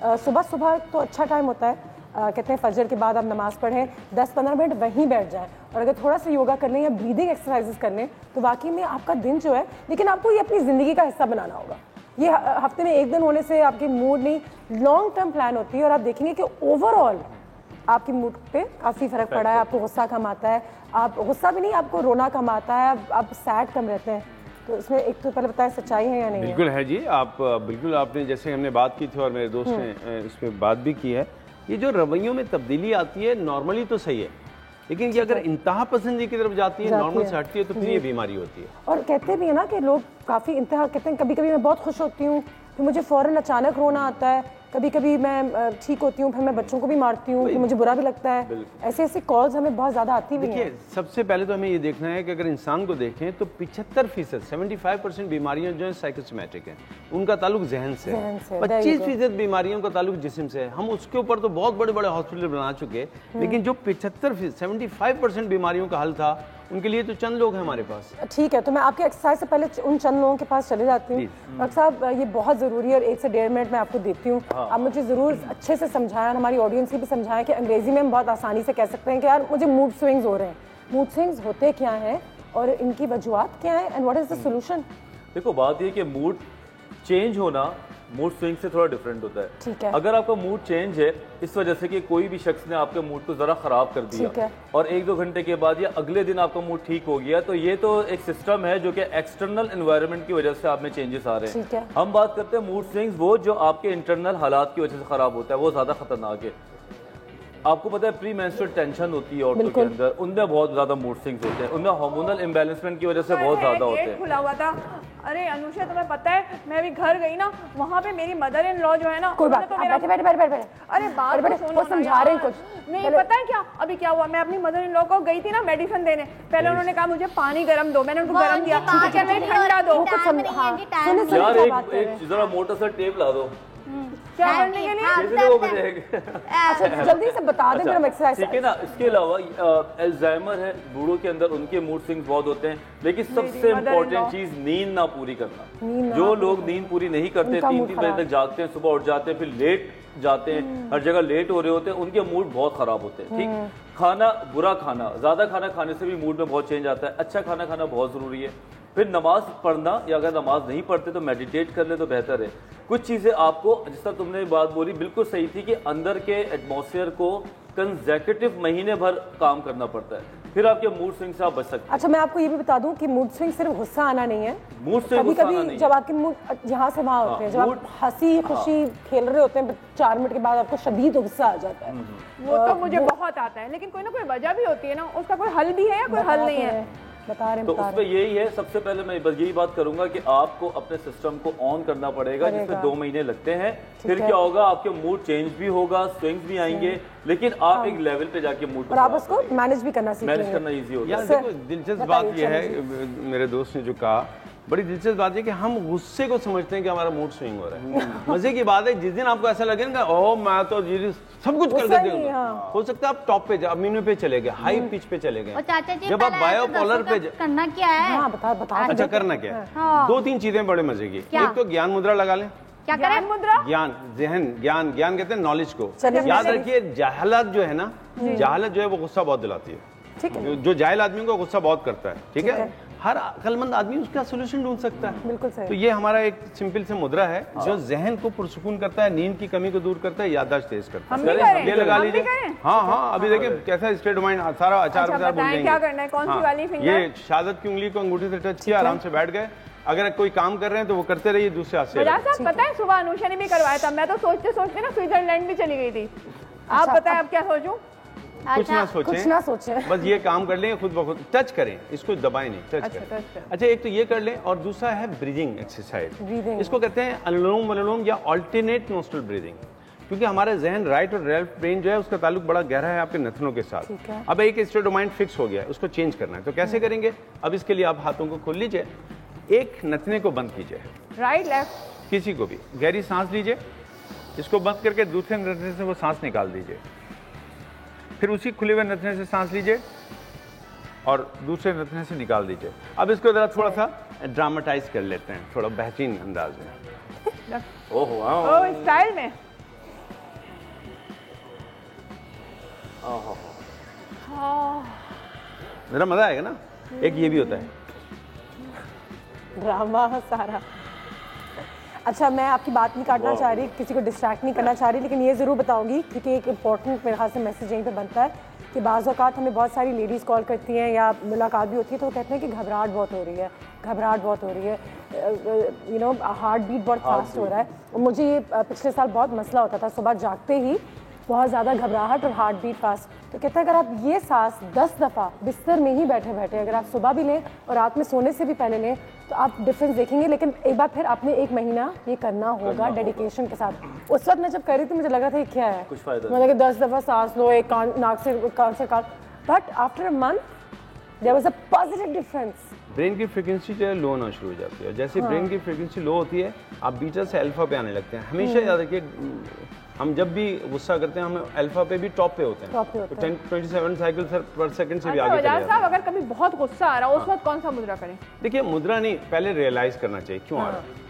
Speaker 4: सुबह सुबह तो अच्छा टाइम होता है, कहते हैं फजर के बाद आप नमाज़ पढ़ें, 10-15 मिनट वहीं बैठ जाएं और अगर थोड़ा सा योगा कर लें या ब्रीदिंग एक्सरसाइजेस कर लें तो वाकई में आपका दिन जो है, लेकिन आपको ये अपनी ज़िंदगी का हिस्सा बनाना होगा। ये हफ्ते में एक दिन होने से आपकी मूड नहीं, लॉन्ग टर्म प्लान होती है और आप देखेंगे कि ओवरऑल आपकी मूड पे काफ़ी फ़र्क पड़ा है। आपको गुस्सा कम आता है, आप गुस्सा भी नहीं, आपको रोना कम आता है, आप सैड कम रहते हैं। तो इसमें एक तो पहले बताएं सच्चाई है या नहीं?
Speaker 8: बिल्कुल है जी, आप बिल्कुल आपने जैसे हमने बात की थी और मेरे दोस्त ने इस पर बात भी की है, ये जो रवैयों में तब्दीली आती है नॉर्मली तो सही है, लेकिन ये अगर इंतहा पसंदी की तरफ जाती है, नॉर्मल से हटती है तो फिर ये बीमारी होती है।
Speaker 4: और कहते भी है ना कि लोग काफ़ी इंतहा कहते हैं, कभी कभी मैं बहुत खुश होती हूँ फिर मुझे फ़ौरन अचानक रोना आता है, कभी कभी मैं ठीक होती हूँ फिर मैं बच्चों को भी मारती हूँ, फिर मुझे बुरा भी लगता है। ऐसे ऐसे कॉल्स हमें बहुत ज़्यादा आती भी हैं।
Speaker 8: सबसे पहले तो हमें ये देखना है कि अगर इंसान को देखें तो 75% 75% बीमारियां जो है साइकोसोमैटिक हैं, उनका ताल्लुक जहन से है। 25% बीमारियों का ताल्लुक जिस्म से है। हम उसके ऊपर तो बहुत बड़े बड़े हॉस्पिटल बना चुके, लेकिन जो 75% बीमारियों का हल था उनके लिए तो चंद लोग हैं हमारे पास।
Speaker 4: ठीक है, तो मैं आपके एक्सरसाइज से पहले उन चंद लोगों के पास चले जाती हूँ। डॉक्टर साहब ये बहुत ज़रूरी है और 1 से 1.5 मिनट मैं आपको देती हूँ। आप मुझे ज़रूर अच्छे से समझाएं, हमारी ऑडियंस की भी समझाएं कि अंग्रेजी में हम बहुत आसानी से कह सकते हैं कि यार मुझे मूड स्विंग्स हो रहे हैं। मूड स्विंग्स होते क्या हैं और इनकी वजूहात क्या है and what is the solution?
Speaker 7: देखो बात ये कि मूड चेंज होना मूड स्विंग से थोड़ा डिफरेंट होता है।
Speaker 4: ठीक है।
Speaker 7: अगर आपका मूड चेंज है इस वजह से कि कोई भी शख्स ने आपके मूड को जरा खराब कर दिया और 1-2 घंटे के बाद या अगले दिन आपका मूड ठीक हो गया, तो ये तो एक सिस्टम है जो कि एक्सटर्नल एनवायरनमेंट की वजह से आप में चेंजेस आ रहे हैं। हम बात करते हैं मूड स्विंग्स वो जो आपके इंटरनल हालात की वजह से खराब होता है, वो ज्यादा खतरनाक है। आपको पता है प्री मेंस्ट्रुअल टेंशन होती है औरतों के अंदर, उनमें बहुत ज्यादा मूड स्विंग्स होते हैं, उनमें हार्मोनल इम्बैलेंसमेंट की वजह से बहुत ज्यादा होते हैं।
Speaker 3: खुला हुआ था। अरे अनुषा तुम्हें पता है मैं अभी घर गई ना, वहाँ पे मेरी मदर इन लॉ जो है ना,
Speaker 4: कोई बात तो मेरा बैठे
Speaker 3: अरे बात तो सुनो,
Speaker 4: समझा रहे हैं कुछ
Speaker 3: नहीं पता है क्या अभी क्या हुआ। मैं अपनी मदर इन लॉ को गई थी ना मेडिसिन देने, पहले उन्होंने कहा मुझे पानी गर्म दो, मैंने उनको गर्म दिया, ठंडा दो।
Speaker 7: यार एक जरा मोटा सा टेप ला दो
Speaker 3: क्या करने के लिए?
Speaker 4: अच्छा जल्दी से बता दें फिर हम एक्सरसाइज।
Speaker 7: ठीक है ना। इसके अलावा अल्जाइमर है बूढ़ों के अंदर, उनके मूड स्विंग्स बहुत होते हैं, लेकिन सबसे इम्पोर्टेंट चीज नींद ना पूरी करना। जो लोग नींद पूरी नहीं करते, 3-3 बजे तक जागते हैं, सुबह उठ जाते हैं, फिर लेट जाते हैं, हर जगह लेट हो रहे होते हैं, उनके मूड बहुत खराब होते हैं। ठीक, खाना बुरा खाना, ज्यादा खाना खाने से भी मूड में बहुत चेंज आता है। अच्छा खाना खाना बहुत जरूरी है। फिर नमाज पढ़ना, या अगर नमाज नहीं पढ़ते तो मेडिटेट कर ले तो बेहतर है। कुछ चीज़ें आपको, जिस तरह तुमने बात बोली बिल्कुल सही थी कि अंदर के एटमॉस्फेयर को कंसेक्यूटिव महीने भर काम करना पड़ता है, फिर आपके मूड स्विंग से आप बच सकते हैं।
Speaker 4: अच्छा मैं आपको ये भी बता दूं कि मूड स्विंग सिर्फ गुस्सा आना नहीं है,
Speaker 7: मूड स्विंग
Speaker 4: कभी कभी जब आपके मूड यहाँ से वहाँ होते हैं, जब आप हंसी खुशी खेल रहे होते हैं 4 मिनट के बाद आपको शदीद गुस्सा आ जाता है।
Speaker 3: वो तो मुझे बहुत आता है, लेकिन कोई ना कोई वजह भी होती है ना, उसका कोई हल भी है या कोई हल नहीं है?
Speaker 4: बता रहे
Speaker 7: तो उसमें यही है, सबसे पहले मैं बस यही बात करूंगा कि आपको अपने सिस्टम को ऑन करना पड़ेगा, जिसमें 2 महीने लगते हैं। फिर क्या होगा, आपके मूड चेंज भी होगा, स्विंग्स भी आएंगे, लेकिन आप एक लेवल पे जाके मूड
Speaker 4: और आप उसको मैनेज भी करना सीखेंगे।
Speaker 7: मैनेज करना इजी होगा।
Speaker 8: देखो दिलचस्प बात यह है, मेरे दोस्त ने जो कहा, बड़ी दिलचस्प बात है कि हम गुस्से को समझते हैं कि हमारा मूड स्विंग हो रहा है। मजे की बात है जिस दिन आपको ऐसा लगे ना ओह मैं तो सब कुछ कर देते हूँ, हो सकता है आप टॉप पे अमीनो पे चले गए, हाई पिच पे चले गए। जब आप बायोपोलर पे
Speaker 2: करना क्या है?
Speaker 4: हाँ, बता।
Speaker 8: अच्छा करना क्या है? 2-3 चीजें बड़े मजे की। एक तो ज्ञान मुद्रा लगा लें।
Speaker 2: क्या करें? मुद्रा?
Speaker 8: ज्ञान, जहन, ज्ञान कहते हैं नॉलेज को। याद रखिए जहालत जो है ना, जहालत जो है वो गुस्सा बहुत दिलाती है।
Speaker 4: ठीक है।
Speaker 8: जो जाहिल आदमी को गुस्सा बहुत करता है। ठीक है, हर अक्लमंद आदमी उसका सोल्यूशन ढूंढ सकता है।
Speaker 4: बिल्कुल सही।
Speaker 8: तो ये हमारा एक सिंपल से मुद्रा है जो जहन को पुरसुकून करता है, नींद की कमी को दूर करता है, याददाश्त तेज करता है। ये लगा लीजिए। हाँ, अभी देखिए कैसा स्टेट ऑफ माइंड, सारा अचार भूल जाएंगे।
Speaker 3: क्या करना है? कौन सी वाली फिंगर?
Speaker 8: ये शहादत की उंगली को अंगूठी से टच किया, आराम से बैठ गए, अगर कोई काम कर रहे हैं तो वो करते रहिए, दूसरे हाथ से।
Speaker 3: पता है सुबह अनुषा ने भी करवाया था, मैं तो सोचते सोचते ना स्विट्जरलैंड भी चली गई थी। आप बताएं अब क्या सोचूं?
Speaker 8: कुछ ना सोचें, बस ये काम कर लें खुद ब खुद। टच करें, इसको दबाएं नहीं, टच करें। अच्छा, एक तो ये कर लें, और दूसरा है ब्रीदिंग एक्सरसाइज। इसको कहते हैं अनुलोम विलोम या अल्टरनेट नोस्ट्रल ब्रीदिंग, क्योंकि हमारा जहन राइट और लेफ्ट ब्रेन जो है उसका ताल्लुक बड़ा गहरा है आपके नथनों के साथ। अब एक स्टेट ऑफ माइंड फिक्स हो गया है, उसको चेंज करना है, तो कैसे करेंगे? अब इसके लिए आप हाथों को खोल लीजिए, एक नथने को बंद कीजिए,
Speaker 3: राइट लेफ्ट
Speaker 8: किसी को भी, गहरी सांस लीजिए, इसको बंद करके दूसरे नथने से वो सांस निकाल दीजिए, फिर उसी खुले हुए नथने से सांस लीजिए और दूसरे नथने से निकाल दीजिए। अब इसको जरा थोड़ा सा ड्रामेटाइज कर लेते हैं, थोड़ा बेहतरीन अंदाज में।
Speaker 3: ओह स्टाइल में।
Speaker 8: जरा मजा आएगा ना। एक ये भी होता है
Speaker 4: ड्रामा सारा। अच्छा, मैं आपकी बात नहीं काटना चाह रही, किसी को डिस्ट्रैक्ट नहीं करना चाह रही, लेकिन ये ज़रूर बताऊंगी क्योंकि एक इम्पॉर्टेंट मेरे ख्याल से मैसेज यहीं पे बनता है कि बाज़ औक़ात हमें बहुत सारी लेडीज़ कॉल करती हैं या मुलाकात भी होती है तो वो कहते हैं कि घबराहट बहुत हो रही है, घबराहट बहुत हो रही है, यू नो हार्ट बीट बहुत फास्ट हो रहा है। और मुझे ये पिछले साल बहुत मसला होता था, सुबह जागते ही बहुत ज़्यादा घबराहट और हार्ट बीट फास्ट। तो कहते हैं अगर आप ये सांस 10 दफ़ा बिस्तर में ही बैठे बैठे अगर आप सुबह भी लें और रात में सोने से भी पहले लें तो आप डिफरेंस देखेंगे। लेकिन एक बार फिर आपने 1 महीना ये करना होगा डेडिकेशन के साथ। उस वक्त मैं जब कर रही थी मुझे लगा था ये क्या है, मतलब कि 10 दफ़ा सांस लो, एक नाक से कान, but after a month there was a positive difference.
Speaker 8: Brain की फ्रीक्वेंसी जो है लो होना शुरू हो जाती है, जैसे ब्रेन की फ्रीक्वेंसी लो होती है आप बीटा से अल्फा पे आने लगते हैं। हमेशा याद रखिए, हम जब भी गुस्सा करते हैं हम अल्फा पे भी टॉप पे होते हैं, तो 27 साइकिल पर सेकंड से भी आगे चले जाते हैं।
Speaker 3: अगर कभी बहुत गुस्सा आ रहा हो उस वक्त कौन सा मुद्रा करें?
Speaker 8: देखिए, मुद्रा नहीं, पहले रियलाइज करना चाहिए क्यों आ रहा है,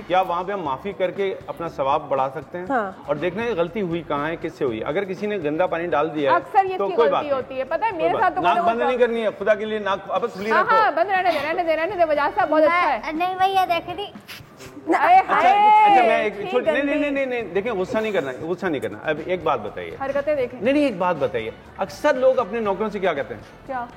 Speaker 8: क्या वहाँ पे हम माफी करके अपना सवाब बढ़ा सकते हैं और देखना है गलती हुई कहाँ है, किससे हुई। अगर किसी ने गंदा पानी डाल दिया है
Speaker 3: अक्सर ये
Speaker 8: तो कोई बात
Speaker 3: होती है, पता है मेरे साथ तो
Speaker 8: नाक बंद नहीं करनी है, खुदा के लिए नाक अब खुली रखो।
Speaker 3: बंद रहने दे वजह से बहुत अच्छा है।
Speaker 2: नहीं भैया देखे थी।
Speaker 8: अच्छा मैं एक नहीं देखिए, गुस्सा नहीं करना, गुस्सा नहीं करना। अब एक बात बताइए,
Speaker 3: हरकतें देखें।
Speaker 8: नहीं एक बात बताइए, अक्सर लोग अपने नौकरों से क्या कहते हैं?
Speaker 3: क्या?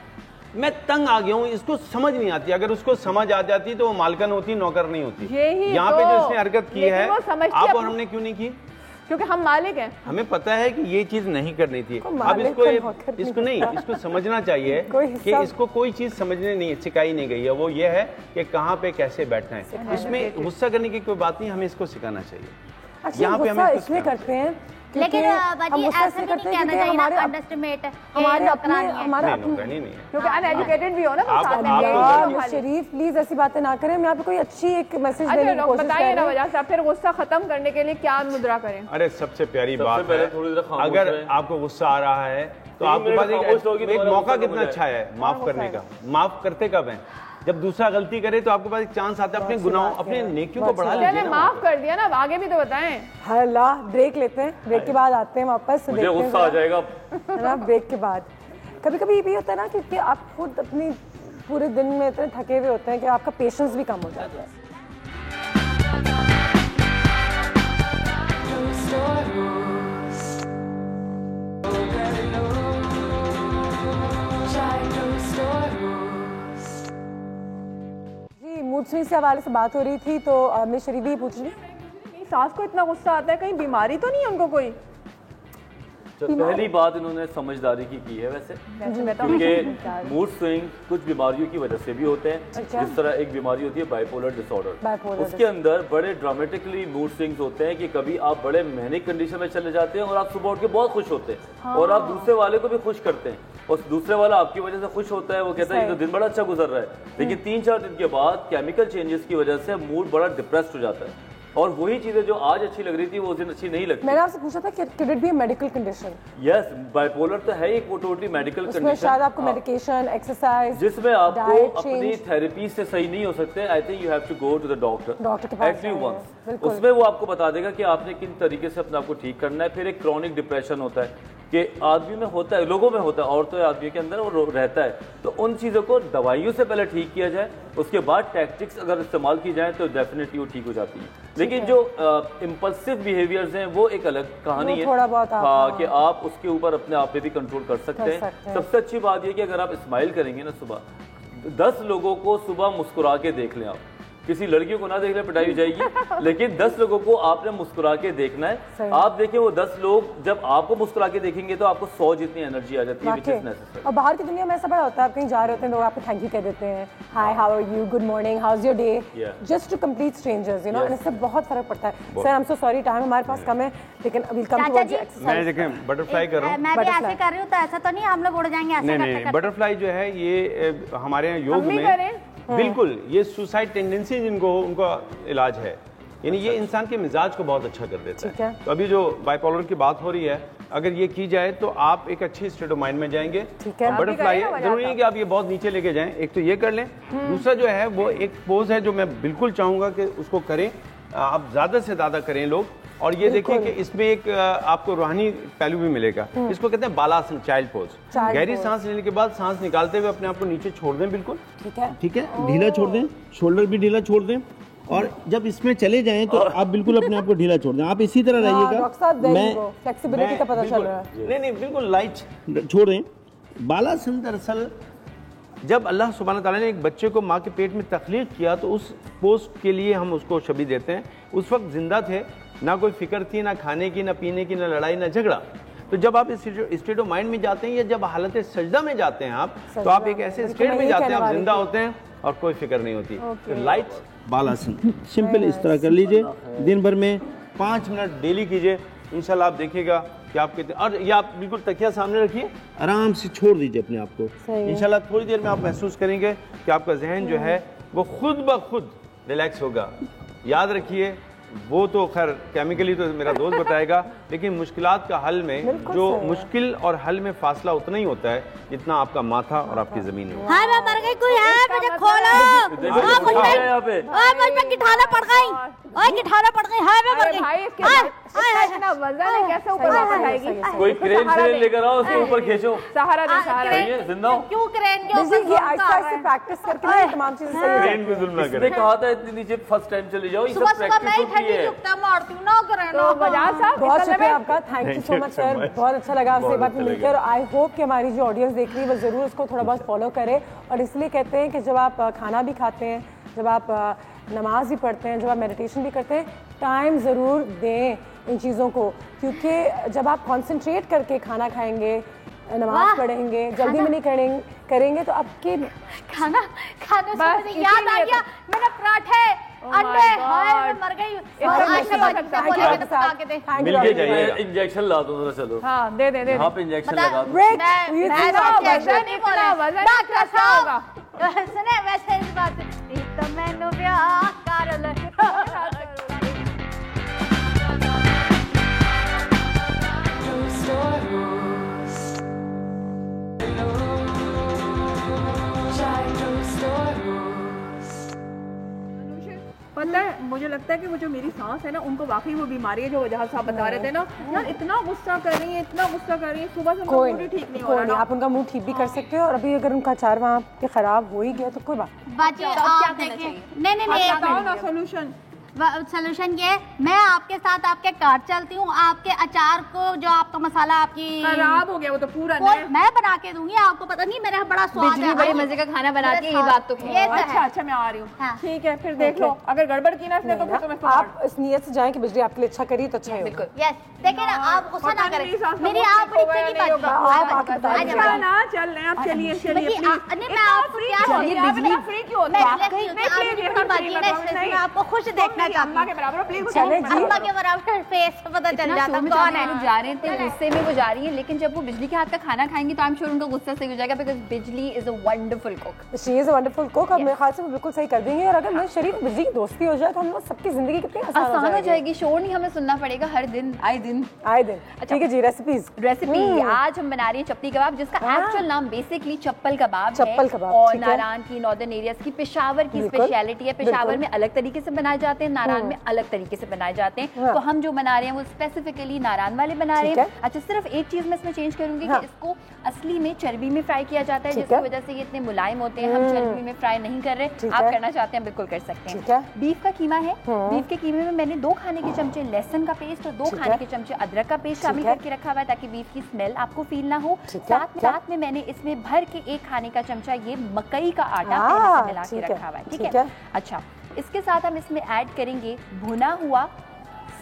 Speaker 8: मैं तंग आ गया हूँ, इसको समझ नहीं आती। अगर उसको समझ आ जाती तो वो मालकन होती, नौकर नहीं होती। यहाँ पे जो इसने हरकत की है आप और हमने क्यों नहीं की?
Speaker 3: क्योंकि हम मालिक हैं,
Speaker 8: हमें पता है कि ये चीज नहीं करनी थी। अब इसको समझना चाहिए कि इसको कोई चीज समझने नहीं सिखाई नहीं गई है, वो ये है कि कहाँ पे कैसे बैठना है। इसमें गुस्सा करने की कोई बात नहीं, हमें इसको सिखाना चाहिए। यहाँ पे हम
Speaker 4: इसलिए करते हैं
Speaker 2: लेकिन बाजी ऐसा भी नहीं कहना चाहिए ना, अंडरएस्टिमेट
Speaker 4: हमारे अपने
Speaker 3: क्योंकि अनएजुकेटेड भी हो ना तो साथ में।
Speaker 4: शरीफ प्लीज ऐसी बातें ना करें। मैं आपको कोई अच्छी एक मैसेज देने की कोशिश
Speaker 3: बताइए ना वजह से फिर गुस्सा खत्म करने के लिए क्या मुद्रा करें?
Speaker 8: अरे सबसे प्यारी बात है, अगर आपको गुस्सा आ रहा है तो आपके पास एक मौका कितना अच्छा है माफ करने का। माफ करते कब है? जब दूसरा गलती करे तो आपके पास एक चांस आता है अपने गुनाहों, अपने नेकियों को बढ़ा लीजिए ना।
Speaker 3: माफ कर दिया ना, अब आगे भी तो बताएं।
Speaker 4: हल्ला ब्रेक लेते हैं, ब्रेक के बाद आते हैं वापस।
Speaker 7: मुझे गुस्सा आ जाएगा
Speaker 4: ना ब्रेक के बाद। कभी कभी ये भी होता है ना क्योंकि आप खुद अपनी पूरे दिन में इतने थके हुए होते हैं कि आपका पेशेंस भी कम हो जाता है। मूड स्विंग से हवाले से बात हो रही थी तो मैं शरीफ पूछ रही,
Speaker 3: सास को इतना गुस्सा आता है, कहीं बीमारी तो नहीं है उनको कोई?
Speaker 7: तो पहली बात इन्होंने समझदारी की है वैसे, क्योंकि मूड स्विंग कुछ बीमारियों की वजह से भी होते हैं। जिस तरह एक बीमारी होती है बाइपोलर डिसऑर्डर, उसके अंदर बड़े ड्रामेटिकली मूड स्विंग्स होते हैं कि कभी आप बड़े मैनिक कंडीशन में चले जाते हैं और आप सुबह उठ के बहुत खुश होते हैं और आप दूसरे वाले को भी खुश करते हैं और दूसरे वाला आपकी वजह से खुश होता है, वो कहता है ये तो दिन बड़ा अच्छा गुजर रहा है, लेकिन 3-4 दिन के बाद केमिकल चेंजेस की वजह से मूड बड़ा डिप्रेस्ड हो जाता है और वही चीजें जो आज अच्छी लग रही थी वो उस दिन अच्छी नहीं लगती।
Speaker 4: मैंने आपसे पूछा था कि could it be a medical condition?
Speaker 7: Yes, bipolar तो है एक वो टोटली मेडिकल कंडीशन।
Speaker 4: शायद आपको मेडिकेशन, एक्सरसाइज,
Speaker 7: जिसमें आपको अपनी थेरेपी से सही नहीं हो सकते। I think you have to go to the doctor at least once. उसमें वो आपको बता देगा कि आपने किन तरीके से अपने आप को ठीक करना है। फिर एक क्रॉनिक डिप्रेशन होता है कि आदमी में होता है, लोगों में होता है, औरतों या आदमी के अंदर वो रहता है। तो उन चीज़ों को दवाइयों से पहले ठीक किया जाए, उसके बाद टैक्टिक्स अगर इस्तेमाल की जाए तो डेफिनेटली वो ठीक हो जाती है। लेकिन जो इम्पल्सिव बिहेवियर्स हैं वो एक अलग कहानी है। हाँ, कि आप उसके ऊपर अपने आप पे भी कंट्रोल कर सकते हैं। सबसे अच्छी बात यह कि अगर आप स्माइल करेंगे ना सुबह, 10 लोगों को सुबह मुस्कुरा के देख लें आप, किसी लड़कियों को ना देखने पिटाई हो जाएगी, लेकिन 10 लोगों को आपने मुस्कुरा के देखना है। आप देखिए वो 10 लोग जब आपको मुस्कुरा के देखेंगे तो आपको 100 जितनी एनर्जी आ जाती है।
Speaker 4: और बाहर की दुनिया में ऐसा बड़ा होता है, आप कहीं जा रहे होते हैं लोग आपको थैंक यू कह देते हैं, hi how are you, good morning, how is your day, just to complete strangers, you know, and इससे बहुत फर्क पड़ता है। Sir I am so sorry, time हमारे पास कम है, लेकिन अभी कम टुवर्ड्स एक्सरसाइज।
Speaker 8: मैं देखें बटरफ्लाई कर रहा हूं,
Speaker 2: मैं भी ऐसे कर रही हूं, तो ऐसा तो नहीं हम लोग उड़ जाएंगे ऐसे करते
Speaker 8: नहीं, बटरफ्लाई जो है ये हमारे यहाँ योग में बिल्कुल ये सुसाइड टेंडेंसी जिनको उनका इलाज है, यानी ये इंसान के मिजाज को बहुत अच्छा कर देता है। तो अभी जो बाइपोलर की बात हो रही है, अगर ये की जाए तो आप एक अच्छी स्टेट ऑफ माइंड में जाएंगे। बटरफ्लाई है, जरूरी नहीं कि आप ये बहुत नीचे लेके जाएं, एक तो ये कर लें, दूसरा जो है वो एक पोज है जो मैं बिल्कुल चाहूंगा कि उसको करें, आप ज्यादा से ज्यादा करें लोग। और ये देखिए कि इसमें एक आपको रूहानी पहलू भी मिलेगा, इसको कहते हैं बालासन, चाइल्ड पोज। गहरी सांस लेने के बाद सांस निकालते हुए अपने आप को नीचे छोड़ दें, बिल्कुल ठीक है, ढीला छोड़ दें, शोल्डर भी ढीला छोड़ दें, और जब इसमें चले जाएं तो आप बिल्कुल अपने आप को ढीला छोड़ दें। आप इसी तरह रहिएगा,
Speaker 4: फ्लेक्सिबिलिटी का पता चल रहा है।
Speaker 8: नहीं बिल्कुल लाइट छोड़ दें। बालासन दरअसल जब अल्लाह सुब्हानहू तआला ने एक बच्चे को माँ के पेट में तख्लीक किया तो उस पोस्ट के लिए हम उसको शबी देते हैं। उस वक्त जिंदा थे, ना कोई फिक्र थी, ना खाने की, ना पीने की, ना लड़ाई, ना झगड़ा। तो जब आप इस स्टेट ऑफ माइंड में जाते हैं या जब हालत सजदा में जाते हैं आप, तो आप एक ऐसे स्टेट में जाते हैं, आप जिंदा होते हैं और कोई फिक्र नहीं होती। तो लाइट बालासन सिंपल इस तरह कर लीजिए, दिन भर में 5 मिनट डेली कीजिए, इंशाल्लाह आप देखिएगा कि आप कितने, और ये आप बिल्कुल तकिया सामने रखिए, आराम से छोड़ दीजिए अपने आप को, इंशाल्लाह थोड़ी देर में आप महसूस करेंगे कि आपका जहन जो है वो खुद ब खुद रिलैक्स होगा। याद रखिए वो तो खैर केमिकली तो मेरा दोस्त बताएगा, लेकिन मुश्किलात का हल में जो मुश्किल और हल में फासला उतना ही होता है जितना आपका माथा और आपकी जमीन है।
Speaker 2: हाय मैं मर गई, कोई है मुझे खोलो,
Speaker 7: यहाँ पे
Speaker 2: मुझ पे गिठाना पड़ गई, ओए गिठाना पड़ गई, हाय मैं मर गई।
Speaker 3: भाई इसके इतना वजन है, कैसे ऊपर वापस आएगी?
Speaker 7: कोई क्रेन से लेकर आओ, उसके ऊपर खींचो,
Speaker 3: सहारा दे, सहारा दे,
Speaker 7: जिंदा हो।
Speaker 2: क्यों क्रेन के ऊपर?
Speaker 4: आहिस्ता प्रैक्टिस करके तमाम चीजें सही
Speaker 7: क्रेन पे जुल्म ना करें। इसने कहा था इतनी नीचे फर्स्ट टाइम चले जाओ, ये सब प्रैक्टिस होती है।
Speaker 2: मारती हूं ना क्रेन।
Speaker 3: तो बजाज साहब
Speaker 4: बहुत शुक्रिया आपका, thank you so much sir, बहुत अच्छा लगा आपसे बात मिलकर। आई होप कि हमारी जो ऑडियंस देख रही है वो ज़रूर इसको थोड़ा बहुत फॉलो करे। और इसलिए कहते हैं कि जब आप खाना भी खाते हैं, जब आप नमाज भी पढ़ते हैं, जब आप मेडिटेशन भी करते हैं, टाइम ज़रूर दें इन चीज़ों को, क्योंकि जब आप कॉन्सेंट्रेट करके खाना खाएंगे, नमाज पढ़ेंगे, जल्दी में नहीं करेंगे तो आपके
Speaker 2: खाना खाने से मुझे याद आ गया, मेरा पराठे अंडे, हाय मैं मर गई।
Speaker 7: मिल के जाइए, इंजेक्शन ला दो जरा, चलो
Speaker 3: हाँ दे दे
Speaker 7: यहाँ पे इंजेक्शन लगा दो।
Speaker 2: सुने वैसे इस बात तो मैंने ब्याह कर ले।
Speaker 3: पता है मुझे लगता है कि वो जो मेरी सांस है ना, उनको वाकई वो बीमारी है जो वजह साहब बता रहे थे ना यार, इतना गुस्सा कर रही है, इतना गुस्सा कर रही है, सुबह से उनका मूड ही ठीक नहीं हो रहा।
Speaker 4: आप उनका मूड ठीक भी कर सकते हो, और अभी अगर उनका अचार वहाँ पे खराब हो ही गया तो कोई बात
Speaker 2: आप देखिए, नहीं
Speaker 3: सोल्यूशन
Speaker 2: सोल्यूशन ये, मैं आपके साथ आपके कार चलती हूँ, आपके अचार को जो आपका मसाला आपकी
Speaker 3: खराब हो गया वो तो पूरा
Speaker 2: मैं बना के दूंगी, आपको पता नहीं मेरा बड़ा स्वाद है,
Speaker 10: बड़े मजे का खाना बनाती है, ये बात तो
Speaker 2: ये तो
Speaker 3: अच्छा अच्छा मैं आ रही हूँ, ठीक है फिर देख लो, अगर गड़बड़ की ना तो फिर तुम्हें
Speaker 4: आप इस नियत से जाएं कि बिजली आपके लिए अच्छा करी तो अच्छा ही होगा।
Speaker 2: यस देखिए ना, आप गुस्सा ना करें, मेरी आप बड़ी अच्छी बात
Speaker 3: है ना, चल रहे हैं आप, चलिए चलिए
Speaker 2: मैं आपको क्या
Speaker 3: बिजली फ्री क्यों होता
Speaker 2: है, आपको खुश देखना चाहती हूँ,
Speaker 4: चले जी,
Speaker 2: अम्मा के बराबर फेस पता चल जाता है कौन है।
Speaker 10: लोग जा रहे थे, गुस्से में वो जा रही है, लेकिन जब वो बिजली के हाथ का खाना खाएंगी तो आई एम श्योर उनका गुस्सा सही हो जाएगा, बिकॉज़ बिजली is a wonderful cook.
Speaker 4: She is a wonderful cook. अब मेरे ख्याल से वो बिल्कुल सही कर देंगे, और अगर मेरे शरीर बिजली की दोस्ती हो जाए तो हम लोग सबकी जिंदगी कितनी आसान हो जाएगी।
Speaker 10: शोर नहीं हमें सुनना पड़ेगा हर दिन आए दिन।
Speaker 4: ठीक है जी,
Speaker 10: रेसिपी आज हम बना रही है चप्पी कबाब, जिसका एक्चुअल नाम बेसिकली चप्पल कबाब है, और नारायण की नॉर्दर्न एरियाज की पेशावर की स्पेशलिटी है। पेशावर में अलग तरीके से बनाए जाते हैं, नारायण में अलग तरीके से बनाए जाते हैं, तो हम जो बना रहे हैं वो स्पेसिफिकली नारायण वाले बना रहे हैं। अच्छा, सिर्फ एक चीज मैं इसमें चेंज करूंगी कि इसको असली में चर्बी में फ्राई किया जाता है, जिसकी वजह से ये इतने मुलायम होते हैं। हम चर्बी में फ्राई नहीं कर रहे, आप करना चाहते हैं बिल्कुल कर सकते हैं। बीफ का कीमा है, बीफ के कीमे में मैंने 2 खाने के चमचे लहसुन का पेस्ट और 2 खाने के चमचे अदरक का पेस्ट शामिल करके रखा हुआ है, ताकि बीफ की स्मेल आपको फील ना हो। साथ में मैंने इसमें भर के 1 खाने का चमचा ये मकई का आटा मिला के रखा हुआ है, ठीक है। अच्छा, इसके साथ हम इसमें ऐड करेंगे भुना हुआ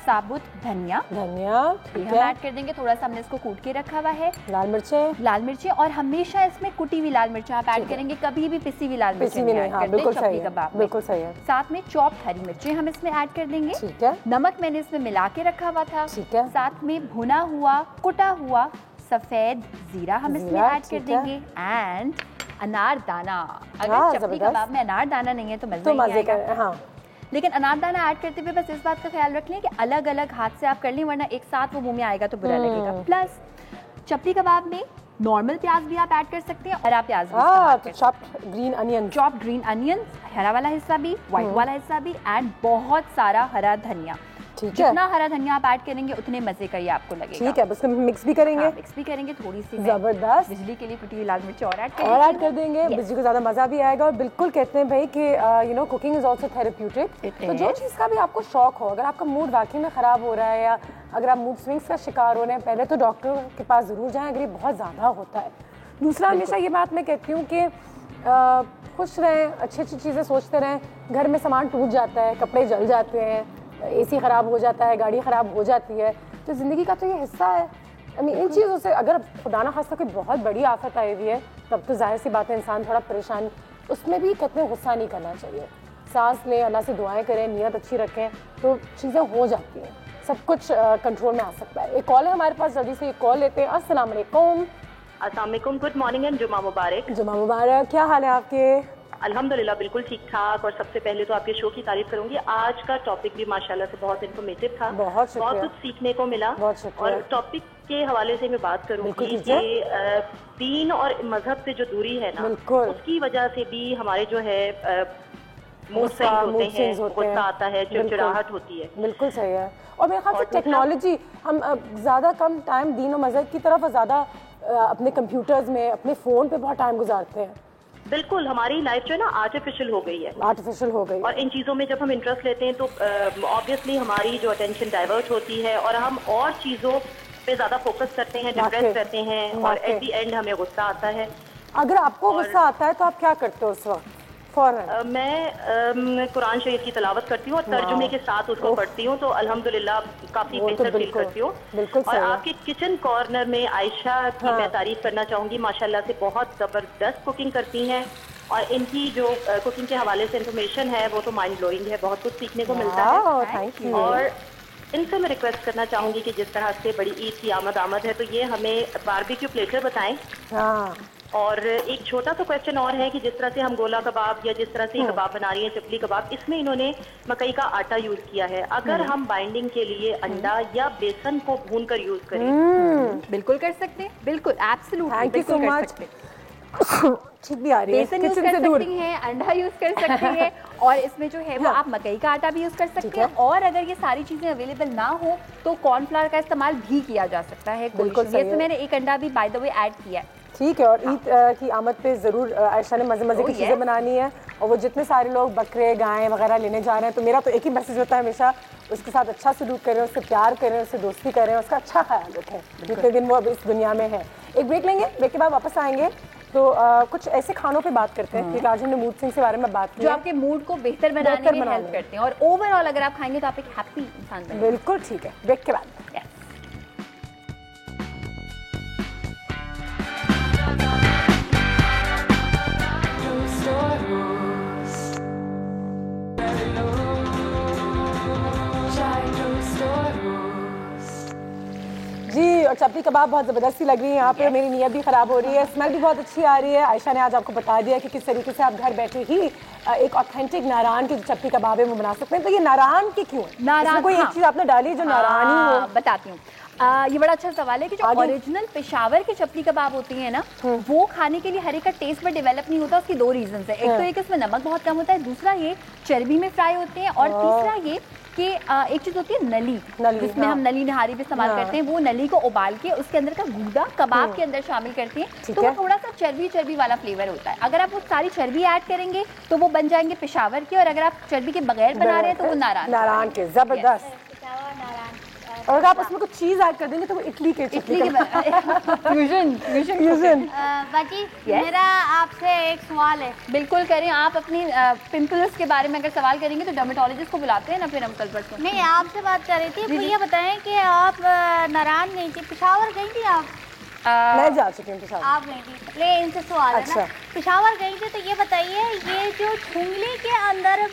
Speaker 10: साबुत धनिया।
Speaker 4: ठीक
Speaker 10: हम
Speaker 4: है।
Speaker 10: ऐड कर देंगे, थोड़ा सा हमने इसको कूट के रखा हुआ है।
Speaker 4: लाल मिर्चें
Speaker 10: और हमेशा इसमें कुटी हुई लाल मिर्च आप ऐड करेंगे, कभी भी पिसी हुई लाल मिर्च नहीं ऐड करते चपली कबाब में।
Speaker 4: बिल्कुल सही है।
Speaker 10: साथ में चॉप्ड हरी मिर्चें हम इसमें ऐड कर देंगे।
Speaker 4: ठीक है।
Speaker 10: नमक मैंने इसमें मिला के रखा हुआ था।
Speaker 4: ठीक है।
Speaker 10: साथ में भुना हुआ कुटा हुआ सफेद जीरा हम इसमें ऐड कर देंगे एंड अनारदाना। अगर चपली कबाब में अनारदाना नहीं है तो मजा नहीं आएगा।
Speaker 4: हाँ।
Speaker 10: लेकिन अनारदाना ऐड करते हुए बस इस बात का ख्याल रख लें कि अलग अलग हाथ से आप कर लें, वरना एक साथ वो मुंह में आएगा तो बुरा लगेगा। प्लस चपली कबाब में नॉर्मल प्याज भी आप ऐड कर सकते हैं, हरा प्याज भी,
Speaker 4: चॉप्ड ग्रीन अनियन,
Speaker 10: हरा वाला हिस्सा भी, व्हाइट वाला हिस्सा भी एंड बहुत सारा हरा धनिया।
Speaker 4: ठीक है।
Speaker 10: जितना हरा धनिया आप ऐड करेंगे उतने मजे का ये आपको लगेगा।
Speaker 4: ठीक है, बस मिक्स भी करेंगे।
Speaker 10: हाँ, मिक्स भी करेंगे। थोड़ी सी
Speaker 4: जबरदस्त
Speaker 10: बिजली के लिए कुटी हुई लाल मिर्च और ऐड
Speaker 4: कर देंगे। बिजली को ज्यादा मजा भी आएगा। और बिल्कुल कहते हैं भाई कि you know cooking is also therapeutic. तो जो चीज़ का भी आपको शौक हो, अगर आपका मूड वाकई में खराब हो रहा है या अगर आप मूड स्विंग्स का शिकार हो रहे हैं, पहले तो डॉक्टर के पास जरूर जाएं अगर ये बहुत ज्यादा होता है। दूसरा, हमेशा ये बात मैं कहती हूँ कि खुश रहें, अच्छी अच्छी चीज़ें सोचते रहें। घर में सामान टूट जाता है, कपड़े जल जाते हैं, एसी ख़राब हो जाता है, गाड़ी ख़राब हो जाती है, तो ज़िंदगी का तो ये हिस्सा है। इन चीज़ों से अगर खुदा ना खास्ता कोई बहुत बड़ी आफत आई हुई है तब तो जाहिर सी बात है इंसान थोड़ा परेशान, उसमें भी कहते हैं गुस्सा नहीं करना चाहिए। सांस लें, अल्लाह से दुआएं करें, नियत अच्छी रखें तो चीज़ें हो जाती हैं, सब कुछ कंट्रोल में आ सकता है। एक कॉल है हमारे पास, जल्दी से एक कॉल लेते हैं। अस्सलाम वालेकुम।
Speaker 11: अस्सलाम वालेकुम, गुड मॉर्निंग एंड जुमा मुबारक।
Speaker 4: जुमा मुबारक। क्या हाल है आपके?
Speaker 11: अल्हम्दुलिल्लाह बिल्कुल ठीक ठाक। और सबसे पहले तो आपके शो की तारीफ करूंगी। आज का टॉपिक भी माशाल्लाह से बहुत इन्फॉर्मेटिव था, बहुत कुछ सीखने को मिला। और टॉपिक के हवाले से मैं बात करूंगी कि दीन और मजहब से जो दूरी है ना, उसकी वजह से भी हमारे जो है मूड स्विंग्स होते हैं, गुस्सा आता है, चिड़चिड़ाहट होती है।
Speaker 4: बिल्कुल सही है। और मेरे ख्याल से टेक्नोलॉजी, हम ज़्यादा कम टाइम दीन और मजहब की तरफ ज़्यादा अपने कंप्यूटर्स में, अपने फ़ोन पे बहुत टाइम गुजारते हैं।
Speaker 11: बिल्कुल, हमारी लाइफ जो है ना आर्टिफिशियल हो गई है। और इन चीज़ों में जब हम इंटरेस्ट लेते हैं तो ऑब्वियसली हमारी जो अटेंशन डाइवर्ट होती है और हम और चीज़ों पे ज़्यादा फोकस करते हैं, डिप्रेस करते हैं और एट द एंड हमें गुस्सा आता है।
Speaker 4: अगर आपको गुस्सा आता है तो आप क्या करते हो उस वक्त?
Speaker 11: मैं कुरान शरीफ की तिलावत करती हूँ और तर्जुमे के साथ उसको पढ़ती हूँ, तो अल्हम्दुलिल्लाह काफी बेहतर फील करती हूँ। और आपके किचन कॉर्नर में आयशा की मैं तारीफ करना चाहूंगी, माशाल्लाह से बहुत जबरदस्त कुकिंग करती हैं और इनकी जो कुकिंग के हवाले से इंफॉर्मेशन है वो तो माइंड ब्लोइंग है, बहुत कुछ सीखने को मिलता है। और इनसे मैं रिक्वेस्ट करना चाहूंगी कि जिस तरह से बड़ी ईद की आमद है तो ये हमें बारबेक्यू प्लेटर बताएं। और एक छोटा सा क्वेश्चन और है कि जिस तरह से हम गोला कबाब या जिस तरह से कबाब बना रही हैं, चपली कबाब, इसमें इन्होंने मकई का आटा यूज किया है। अगर हम बाइंडिंग के लिए अंडा या बेसन को भूनकर यूज करें,
Speaker 10: बिल्कुल कर सकते हैं, बिल्कुल एब्सोल्युटली बिल्कुल कर सकते हैं।
Speaker 4: ठीक भी आ रही है।
Speaker 10: बेसन यूज कर सकती हैं, अंडा यूज कर सकती हैं और इसमें जो है वो आप मकई का आटा भी यूज कर सकते हैं। और अगर ये सारी चीजें अवेलेबल ना हो तो कॉर्नफ्लावर का इस्तेमाल भी किया जा सकता है। इसमें मैंने एक अंडा भी बाय द वे ऐड किया है।
Speaker 4: ठीक है। और ईद की आमद पे ज़रूर आयशा ने मज़े की चीज़ें बनानी है और वो जितने सारे लोग बकरे गायें वगैरह लेने जा रहे हैं तो मेरा तो एक ही मैसेज होता है हमेशा, उसके साथ अच्छा सलूक करें, उससे प्यार करें, उससे दोस्ती करें, उसका अच्छा ख्याल रखें जितने दिन वो अब इस दुनिया में है। एक ब्रेक लेंगे, ब्रेक के बाद वापस आएंगे तो कुछ ऐसे खानों पे बात करते हैं क्योंकि आज हमने मूड स्विंग्स के बारे में बात की
Speaker 10: जो आपके मूड को बेहतर बनाने में हेल्प करते हैं और ओवरऑल अगर आप खाएंगे तो आप एक हैप्पी इंसान बनेंगे।
Speaker 4: बिल्कुल ठीक है, ब्रेक के बाद। जी, और चपली कबाब बहुत ज़बरदस्ती लग रही है यहाँ पे, मेरी नीयत भी ख़राब हो रही है, स्मेल भी बहुत अच्छी आ रही है। आयशा ने आज आपको बता दिया कि किस तरीके से आप घर बैठे ही एक ऑथेंटिक नारान की चपली कबाब है वो बना सकते हैं। तो ये नारान की क्यों है? नारान कोई एक चीज़ आपने डाली जो नारानी हो?
Speaker 10: बताती हूँ। ये बड़ा अच्छा सवाल है कि जो ओरिजिनल पेशावर की चपली कबाब होती है ना, वो खाने के लिए हर एक का टेस्ट में डेवलप नहीं होता। उसकी दो रीजन है, एक तो एक इसमें नमक बहुत कम होता है, दूसरा ये चर्बी में फ्राई होते हैं और तीसरा ये कि एक चीज होती है नली, जिसमें हम नली नहारी भी इस्तेमाल करते हैं। वो नली को उबाल के उसके अंदर का गूदा कबाब के अंदर शामिल करते हैं तो वो थोड़ा सा चर्बी वाला फ्लेवर होता है। अगर आप वो सारी चर्बी ऐड करेंगे तो वो बन जाएंगे पेशावर के, और अगर आप चर्बी के बगैर बना रहे हैं तो वो नारान
Speaker 4: के। जबरदस्त। और अगर आप उसमें कुछ चीज ऐड कर देंगे तो वो इटली के
Speaker 10: फ्यूजन।
Speaker 2: बाकी मेरा आपसे एक सवाल है।
Speaker 10: बिल्कुल करें। आप अपनी पिंपल्स के बारे में अगर सवाल करेंगे तो डर्मेटोलॉजिस्ट को बुलाते हैं ना, फिर हम कल परसों।
Speaker 2: नहीं, आपसे बात कर रही थी। ये बताएं कि आप नारायण गई थी, पेशावर गई थी आप?
Speaker 4: मैं जा चुकी हूँ पेशावर।
Speaker 2: आप गई थी। ले इनसे सवाल है ना, पेशावर गई थी तो ये बताइए, ये जो उंगली के अंदर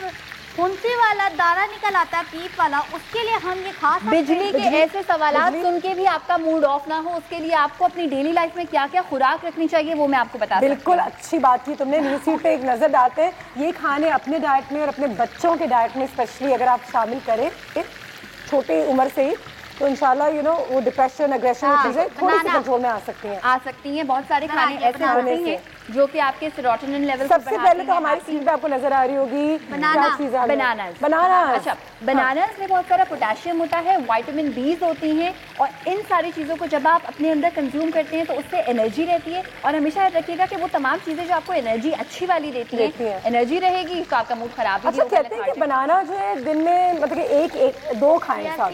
Speaker 2: फुंसी वाला दाना निकल आता है, पीप वाला, उसके लिए हम ये खा सकते हैं?
Speaker 10: बिजली के ऐसे सवालात सुन के भी आपका मूड ऑफ ना हो, उसके लिए आपको अपनी डेली लाइफ में क्या क्या खुराक रखनी चाहिए वो मैं आपको बता सकती हूं।
Speaker 4: बिल्कुल अच्छी बात की तुमने। न्यूज़ पे एक नजर डालते हैं, ये खाने अपने डाइट में और अपने बच्चों के डाइट में स्पेशली अगर आप शामिल करें छोटी उम्र से ही, तो इंशाल्लाह वो डिप्रेशन, एग्रेशन चीजें थोड़ी सी कंट्रोल में आ सकती हैं।
Speaker 10: बहुत सारे खाने ऐसे होते हैं जो कि आपके सेरोटोनिन लेवल को
Speaker 4: सबसे पहले तो हमारी स्क्रीन पे आपको नजर आ रही होगी बनाना।
Speaker 10: अच्छा, बनानास में बहुत सारा पोटेशियम होता है, विटामिन बीज होती हैं, और इन सारी चीज़ों को जब आप अपने अंदर कंज्यूम करते हैं तो उससे एनर्जी रहती है। और हमेशा याद रखिएगा कि वो तमाम चीज़ें जो आपको एनर्जी अच्छी वाली देती है, एनर्जी रहेगी तो आपका मूड खराब
Speaker 4: अच्छा, कहते हैं कि बनाना जो है दिन में मतलब एक दो खाएं साथ।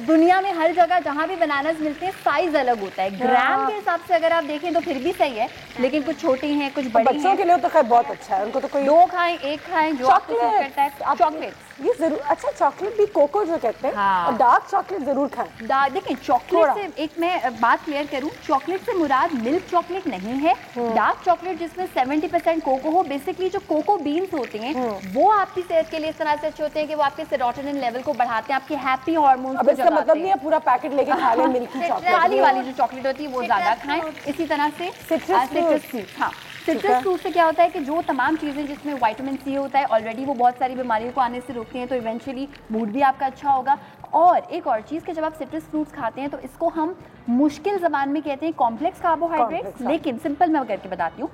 Speaker 10: दुनिया में हर जगह जहाँ भी बनानास मिलते हैं साइज अलग होता है, ग्राम के हिसाब से अगर आप देखें तो फिर भी सही है, लेकिन कुछ छोटी हैं कुछ बड़ी हैं।
Speaker 4: बच्चों के लिए तो खैर बहुत अच्छा है, उनको तो कोई
Speaker 10: 2 खाएं 1 खाएं जो आपको सूट करता है। चॉकलेट
Speaker 4: ये जरूर, अच्छा चॉकलेट भी कोको जो कहते हैं, और डार्क चॉकलेट जरूर खाएं।
Speaker 10: देखिए चॉकलेट से एक मैं बात क्लियर करूं, चॉकलेट से मुराद मिल्क चॉकलेट नहीं है। डार्क चॉकलेट जिसमें 70% कोको हो, बेसिकली जो कोको बीन्स होते हैं वो आपकी सेहत के लिए इस तरह से अच्छे होते हैं कि वो आपके सेरोटोनिन लेवल को बढ़ाते हैं, आपके हैप्पी हार्मोन्स को जगाते हैं।
Speaker 4: मतलब नहीं है पूरा पैकेट लेके खा लें मिल्क की चॉकलेट,
Speaker 10: काली वाली जो चॉकलेट होती है वो ज्यादा खाएं। इसी तरह से सिट्रस फ्रूट, हाँ सिट्रस फ्रूट से क्या होता है कि जो तमाम चीज़ें जिसमें विटामिन सी होता है ऑलरेडी वो बहुत सारी बीमारियों को आने से रोकती हैं, तो इवेंचुअली मूड भी आपका अच्छा होगा। और एक और चीज़ कि जब आप सिट्रस फ्रूट्स खाते हैं तो इसको हम मुश्किल ज़बान में कहते हैं कॉम्प्लेक्स कार्बोहाइड्रेट्स, लेकिन सिंपल मैं करके बताती हूँ।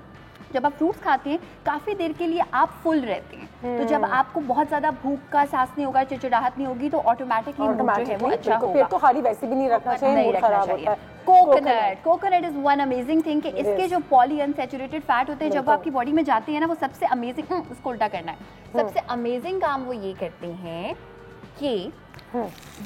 Speaker 10: जब आप फ्रूट्स खाते हैं काफ़ी देर के लिए आप फुल रहते हैं, तो जब आपको बहुत ज़्यादा भूख का एहसास नहीं होगा, चिड़चिड़ाहट नहीं होगी, तो ऑटोमेटिकली मूड जो है वो अच्छा होगा।
Speaker 4: पेट तो खाली वैसे भी नहीं रखना चाहिए, मूड खराब होता है।
Speaker 10: Coconut is one amazing thing कि इसके जो पॉली अनसैचुरेटेड फैट होते हैं जब आपकी बॉडी में जाते हैं ना, वो सबसे अमेजिंग, उसको उल्टा करना है, सबसे अमेजिंग काम वो ये करते हैं कि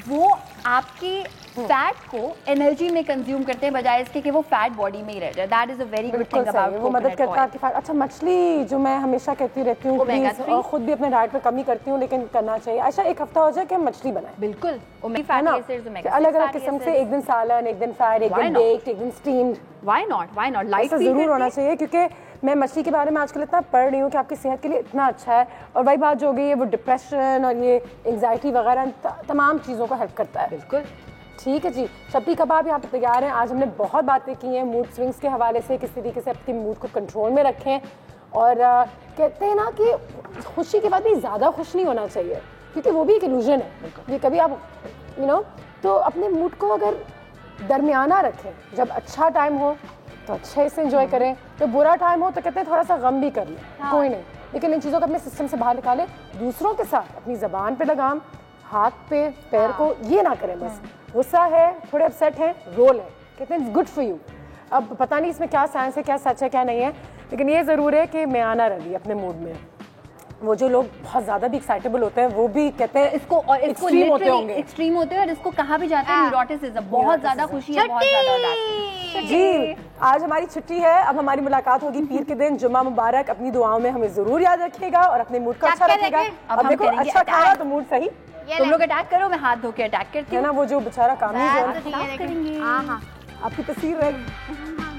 Speaker 10: वो आपके फैट को एनर्जी में कंज्यूम करते हैं बजाय इसके कि वो फैट बॉडी में ही रह जाए। That is a very good thing about
Speaker 4: वो मदद करता है आपकी फैट। अच्छा, मछली जो मैं हमेशा कहती रहती हूँ और खुद भी अपने डाइट में कमी करती हूँ, लेकिन करना चाहिए। अच्छा, एक हफ्ता हो जाए कि हम मछली बनाएं।
Speaker 10: बिल्कुल,
Speaker 4: अलग अलग किस्म से, एक दिन सालन, एक दिन फ्राइड, एक दिन बेक्ड, एक दिन स्टीम्ड।
Speaker 10: व्हाई नॉट लाइट
Speaker 4: जरूर होना चाहिए, क्योंकि मैं मछली के बारे में आजकल इतना पढ़ रही हूँ कि आपकी सेहत के लिए इतना अच्छा है। और वही बात जो हो गई है वो डिप्रेशन और ये एंग्जाइटी वगैरह तमाम चीज़ों को हेल्प करता है।
Speaker 10: बिल्कुल
Speaker 4: ठीक है जी। चपटी कबाब यहाँ पे तैयार हैं। आज हमने बहुत बातें की हैं मूड स्विंग्स के हवाले से, किस तरीके से अपने मूड को कंट्रोल में रखें। और कहते हैं ना कि खुशी के बाद भी ज़्यादा खुश नहीं होना चाहिए, क्योंकि वो भी एक इल्यूजन है। ये कभी आप तो अपने मूड को अगर दरमियाना रखें, जब अच्छा टाइम हो तो अच्छे से एंजॉय करें, तो बुरा टाइम हो तो कहते हैं थोड़ा सा गम भी कर लें, कोई नहीं, लेकिन इन चीज़ों को अपने सिस्टम से बाहर निकालें। दूसरों के साथ अपनी ज़बान पे लगाम, हाथ पे पैर को ये ना करें। बस गुस्सा है, थोड़े अपसेट हैं, रोल है, कहते हैं इट्स गुड फॉर यू। अब पता नहीं इसमें क्या साइंस है, क्या सच है, क्या नहीं है, लेकिन ये ज़रूर है कि मैं आना रही अपने मूड में। वो जो लोग बहुत ज़्यादा भी एक्साइटेबल होते हैं वो भी कहते हैं इसको एक्सट्रीम होते होंगे,
Speaker 10: एक्सट्रीम होते हैं, और इसको कहा भी जाता है न्यूरोटिसिज्म। बहुत ज़्यादा खुशी है, बहुत ज़्यादा
Speaker 4: जी। आज हमारी छुट्टी है, अब हमारी मुलाकात होगी पीर के दिन। जुम्मा मुबारक। अपनी दुआओं में हमें ज़रूर याद रखिएगा और अपने मूड को अच्छा रखिएगा। अब देखो अच्छा खाया तो मूड सही।
Speaker 10: तुम लोग अटैक करो, मैं हाथ धो के अटैक करती हूँ
Speaker 4: ना। वो जो बेचारा काम ही
Speaker 2: करेंगे।
Speaker 4: आपकी तस्वीर रहेगी।